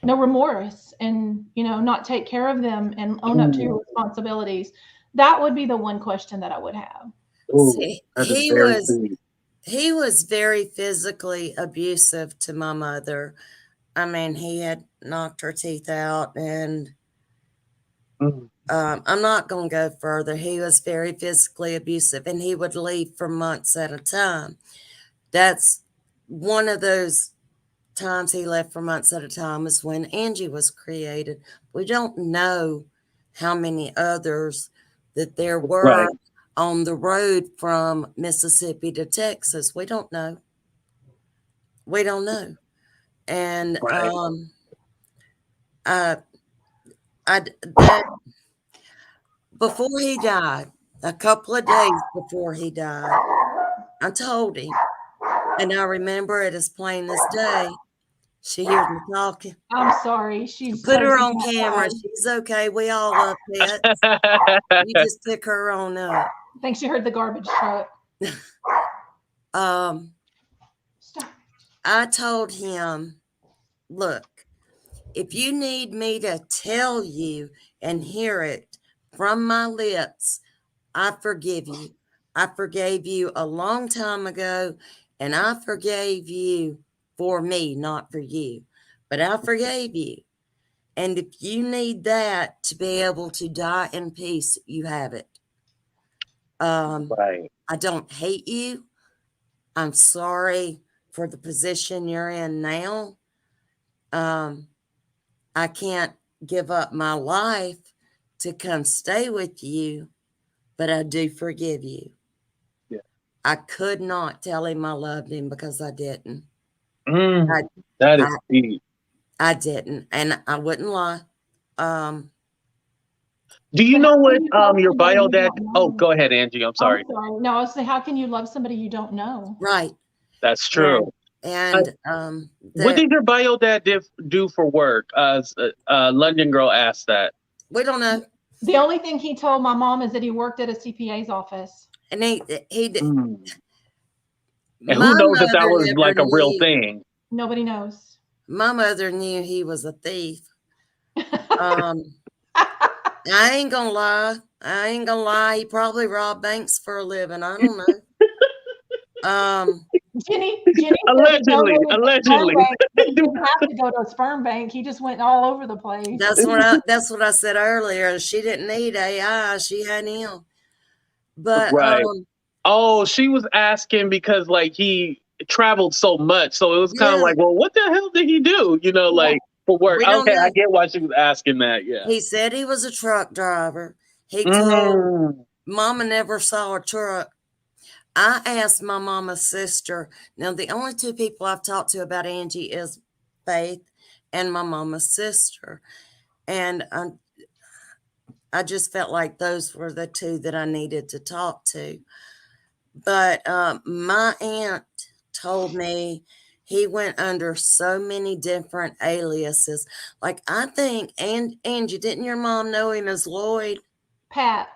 remorse and, not take care of them and own up to your Mm. responsibilities? That would be the one question that I would have. Ooh, See, that is very deep. he was very physically abusive to my mother. I mean, he had knocked her teeth out, and Mm. I'm not going to go further. He was very physically abusive, and he would leave for months at a time. That's one of those times he left for months at a time is when Angie was created. We don't know how many others that there Right. were on the road from Mississippi to Texas. We don't know. We don't know. And Right. I that before he died, a couple of days before he died. I told him, and I remember it as plain as day. She hears me talking. I'm sorry. She's Put her toasting on camera. outside. She's okay. We all love pets. You just pick her on up. I think she heard the garbage truck. Um, Stop. I told him, look, if you need me to tell you and hear it from my lips, I forgive you. I forgave you a long time ago, and I forgave you for me, not for you. But I forgave you. And if you need that to be able to die in peace, you have it. Right. I don't hate you. I'm sorry for the position you're in now. I can't give up my life to come stay with you, but I do forgive you. Yeah. I could not tell him I loved him because I didn't. I, That I, is deep. I didn't, and I wouldn't lie. Do you But know how what can you love your somebody bio you dad? don't Oh, know? go ahead, Angie. I'm I'm sorry. sorry. No, I was saying, how can you love somebody you don't know? Right. That's And true. and What the did your bio dad do for work? London girl asked that. we don't know. The only thing he told my mom is that he worked at a CPA's office. And he Mm. And who my knows if that mother was never like a real knew. thing? Nobody knows. My mother knew he was a thief. Um, I ain't gonna lie. I ain't gonna lie. He probably robbed banks for a living. I don't know. Jenny said he Allegedly, donated to sperm allegedly. bank, but he didn't have to go to a sperm bank. He just went all over the place. That's what I said earlier. She didn't need AI. She had him. But Right. Oh, she was asking because like he traveled so much, so it was kind of yeah, like, well, what the hell did he do? Yeah. Like for work. we don't Okay, I know. get why she was asking that. Yeah. He said he was a truck driver. He told Mm. Mama never saw a truck. I asked my mama's sister. Now, the only two people I've talked to about Angie is Faith and my mama's sister. And I just felt like those were the two that I needed to talk to. But my aunt told me he went under so many different aliases. Like, I think, and Angie, didn't your mom know him as Lloyd? Pat.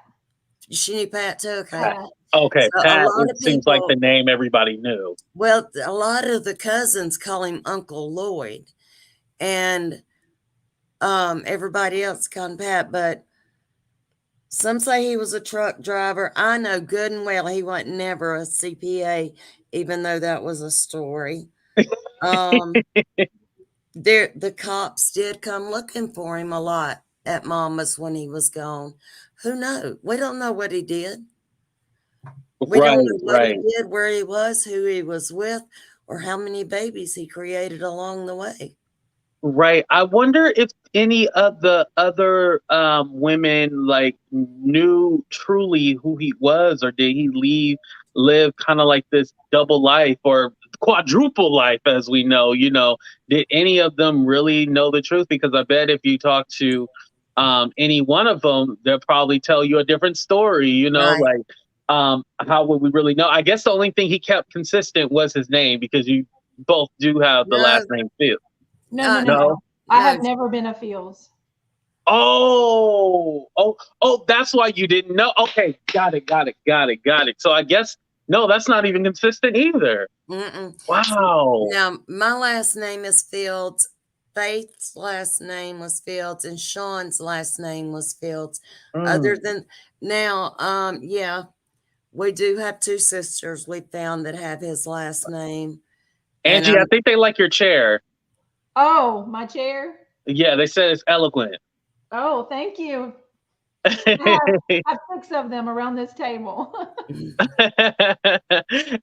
She knew Pat too. Okay. Pat. Okay, So a Pat. lot It of seems like the people, name everybody knew. well, a lot of the cousins call him Uncle Lloyd, and everybody else called him Pat. But some say he was a truck driver. I know good and well he wasn't never a CPA, even though that was a story. The cops did come looking for him a lot at Mama's when he was gone. Who knows? We don't know what he did. We Right, don't know what he right. did, where he was, who he was with, or how many babies he created along the way. Right. I wonder if any of the other women like knew truly who he was, or did he live kind of like this double life or quadruple life, as we know? Did any of them really know the truth? Because I bet if you talk to any one of them, they'll probably tell you a different story. Right. Like how would we really know? I guess the only thing he kept consistent was his name, because you both do have the No, last name too. No. No. I no. have never been a Fields. Oh, that's why you didn't know. Okay, got it. So I guess no, that's not even consistent either. Mm-mm. Wow. Now, my last name is Fields. Faith's last name was Fields, and Sean's last name was Fields. Other Mm. than now, yeah, we do have two sisters we found that have his last name, and Angie, I think they like your chair. Oh, my chair. Yeah, they said it's eloquent. Oh, thank you. I have 6 of them around this table.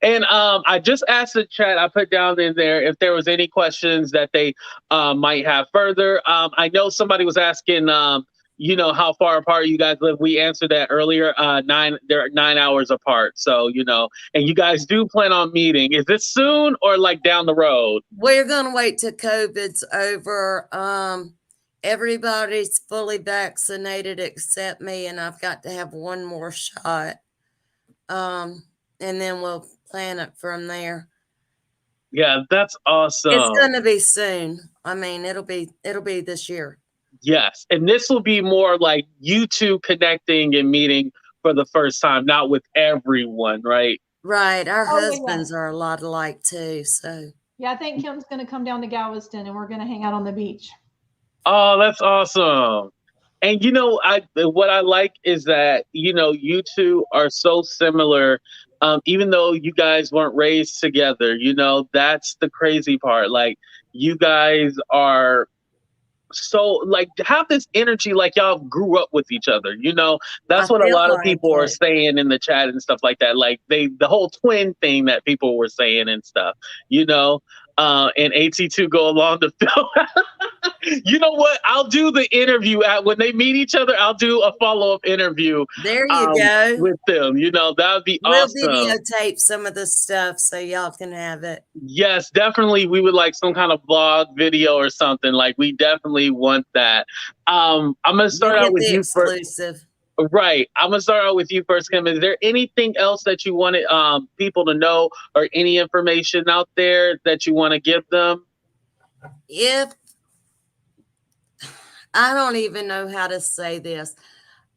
And I just asked the chat. I put down in there if there was any questions that they might have further. I know somebody was asking, how far apart you guys live. We answered that earlier. They're 9 hours apart. So and you guys do plan on meeting. Is this soon or like down the road? we're gonna wait till COVID's over. everybody's fully vaccinated except me, and I've got to have one more shot. And then we'll plan it from there. Yeah, that's It's awesome. going to be soon. I mean, it'll be this year. Yes. And this will be more like you two connecting and meeting for the first time, not with everyone, right? Right. Our Oh, yeah, husbands are a lot alike too. So yeah. I think Kim's going to come down to Galveston, and we're going to hang out on the beach. Oh, that's awesome. And what I like is that, you two are so similar. Even though you guys weren't raised together, that's the crazy part. Like, you guys are so like have this energy like y'all grew up with each other. I That's what a feel lot of like people are it. saying in the chat and stuff like that. Like the whole twin thing that people were saying and stuff, and AT2 go along the film. You know what? I'll do the interview when they meet each other. I'll do a follow-up interview There you go. with them. That would be We'll awesome. videotape some of the stuff so y'all can have it. Yes, definitely. We would like some kind of vlog video or something. Like, we definitely want that. I'm gonna start You'll out get with the you first. exclusive. Right. I'm gonna start out with you first, Kim. Is there anything else that you wanted people to know, or any information out there that you want to give them? If I don't even know how to say this.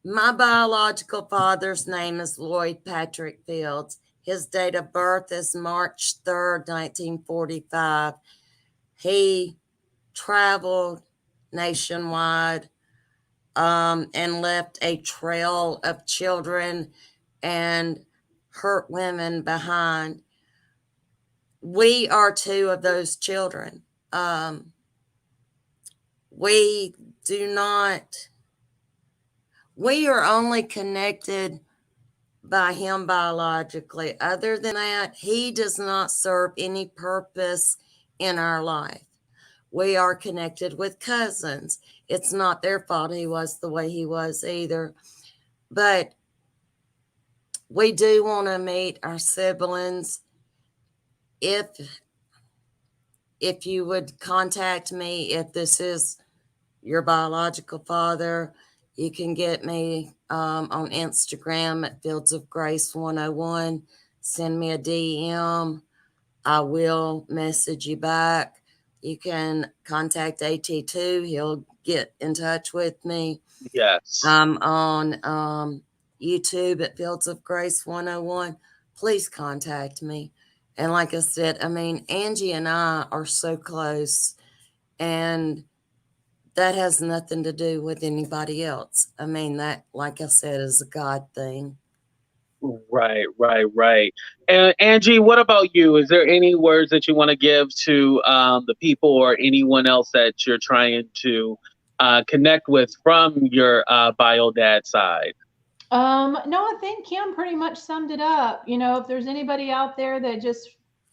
My biological father's name is Lloyd Patrick Fields. His date of birth is March 3rd, 1945. He traveled nationwide and left a trail of children and hurt women behind. We are two of those children. We do not, we are only connected by him biologically. Other than that, he does not serve any purpose in our life. We are connected with cousins. It's not their fault he was the way he was either. But we do want to meet our siblings. If you would contact me, if this is your biological father, you can get me on Instagram at Fields of Grace 101. Send me a DM. I will message you back. You can contact AT2. He'll get in touch with me. Yes. I'm on YouTube at Fields of Grace 101. Please contact me. And like I said, I mean, Angie and I are so close, and that has nothing to do with anybody else. I mean, that, like I said, is a God thing. Right, right, right. And Angie, what about you? Is there any words that you want to give to the people, or anyone else that you're trying to connect with from your bio dad side? No, I think Kim pretty much summed it up. If there's anybody out there that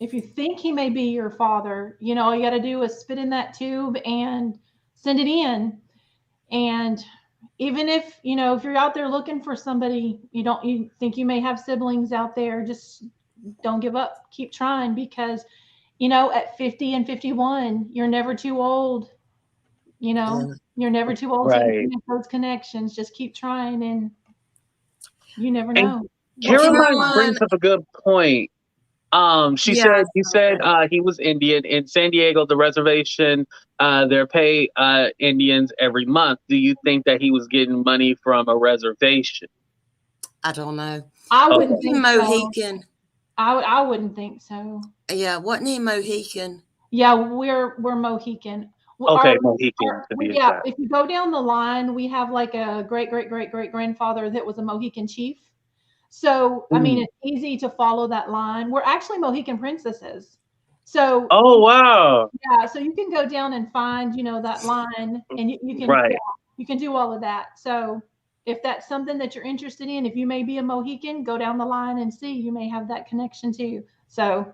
if you think he may be your father, all you got to do is spit in that tube and send it in. And even if you're out there looking for somebody, you think you may have siblings out there, just don't give up. Keep trying, because at 50 and 51, you're never too old. You're never too old to Right. make those connections. Just keep trying, and you never And know what you might Caroline find. Caroline, brings up a good point. She yeah, said, you said okay. he was Indian in San Diego, the reservation. They pay Indians every month. Do you think that he was getting money from a reservation? I don't know. I Okay. wouldn't Wasn't he think so. Mohican? I wouldn't think so. Yeah, wasn't he Mohican? Yeah, we're Mohican. Okay, Mohican to be Yeah, exact. if you go down the line, we have like a great great great great grandfather that was a Mohican chief. So I mean, Mm. it's easy to follow that line. We're actually Mohican princesses. So Oh wow! yeah, so you can go down and find that line, and you can, yeah, Right. you can do all of that. So if that's something that you're interested in, if you may be a Mohican, go down the line and see. You may have that connection too. So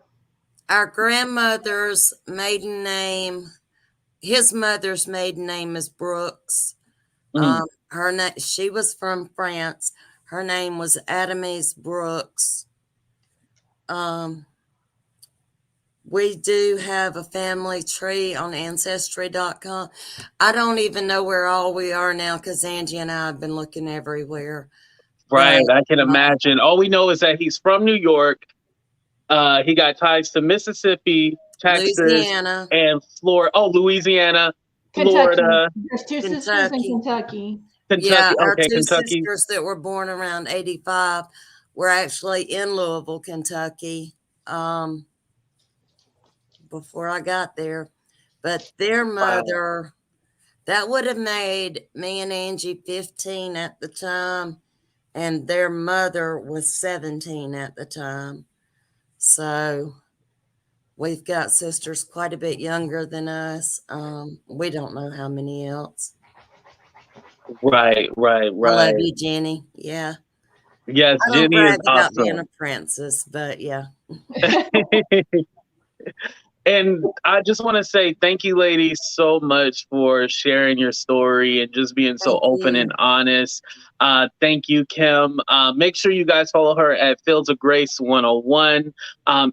Our grandmother's maiden name, his mother's maiden name is Brooks. Mm. Her name, she was from France. Her name was Adamise Brooks. Um, We do have a family tree on Ancestry.com. I don't even know where all we are now because Angie and I have been looking everywhere. Right, But I can imagine. All we know is that he's from New York. He got ties to Mississippi, Texas, Louisiana, and Florida. Oh, Louisiana, Kentucky. Florida, There's two sisters in Kentucky. Kentucky. Yeah, Kentucky. our Okay, two Kentucky. sisters that were born around 85 were actually in Louisville, Kentucky, before I got there. But their Wow. mother, that would have made me and Angie 15 at the time, and their mother was 17 at the time. So we've got sisters quite a bit younger than us. We don't know how many else. Right, right, I love right. you, Jenny. Yeah. Yes, I don't Jenny is brag about being awesome. a princess, but yeah. And I just want to say thank you, ladies, so much for sharing your story and just being so Thank open and you. honest. Thank you, Kim. Make sure you guys follow her at Fields of Grace 101.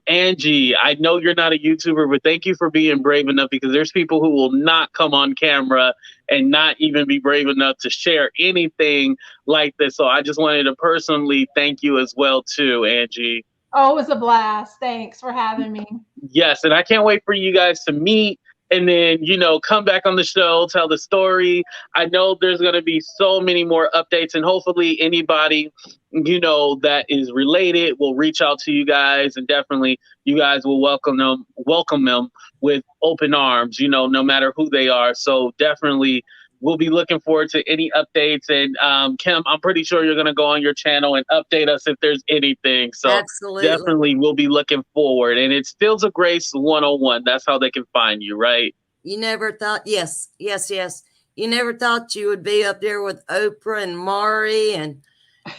Angie, I know you're not a YouTuber, but thank you for being brave enough because there's people who will not come on camera and not even be brave enough to share anything like this. So I just wanted to personally thank you as well, too, Angie. Oh, it was a blast. Thanks for having me. Yes, and I can't wait for you guys to meet and then, come back on the show, tell the story. I know there's going to be so many more updates, and hopefully anybody, that is related will reach out to you guys, and definitely you guys will welcome them with open arms, no matter who they are. So definitely we'll be looking forward to any updates. And Kim, I'm pretty sure you're going to go on your channel and update us if there's anything. So Absolutely. definitely we'll be looking forward. And it's Fields of Grace 101. That's how they can find you, right? You never thought, yes. You never thought you would be up there with Oprah and Maury and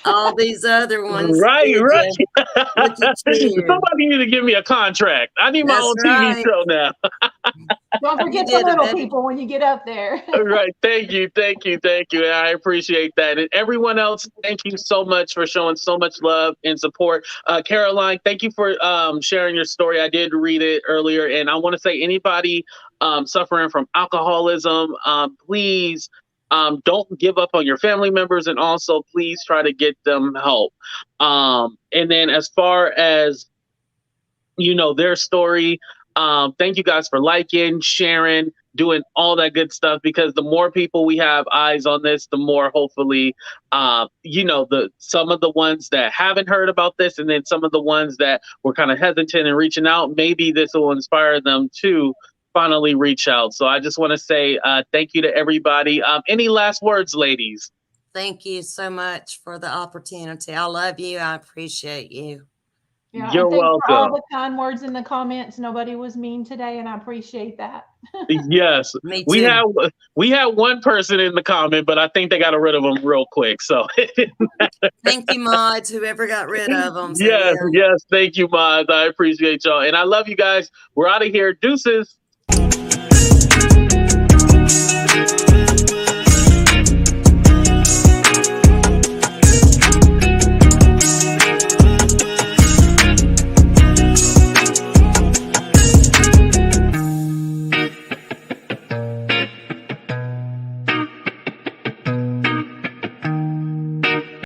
all these other ones, Right, did right. you? Look at you. Somebody need to give me a contract. I need my That's own TV right. show now. Don't You forget the did it, little baby. people when you get up there. Right. Thank you. And I appreciate that. And everyone else, thank you so much for showing so much love and support. Caroline, thank you for sharing your story. I did read it earlier. And I want to say anybody suffering from alcoholism, please don't give up on your family members. And also, please try to get them help. And then as far as, their story, thank you guys for liking, sharing, doing all that good stuff, because the more people we have eyes on this, the more hopefully some of the ones that haven't heard about this, and then some of the ones that were kind of hesitant and reaching out, maybe this will inspire them to finally reach out. So I just want to say thank you to everybody. Any last words, ladies? Thank you so much for the opportunity. I love you. I appreciate you. Yeah, You're and thanks for all welcome. the kind words in the comments. Nobody was mean today, and I appreciate that. Yes, Me we too. have one person in the comment, but I think they got rid of them real quick. So Thank you, mods, whoever got rid of them. So, yes, yeah. yes, thank you, Moz. I appreciate y'all, and I love you guys. We're out of here. Deuces.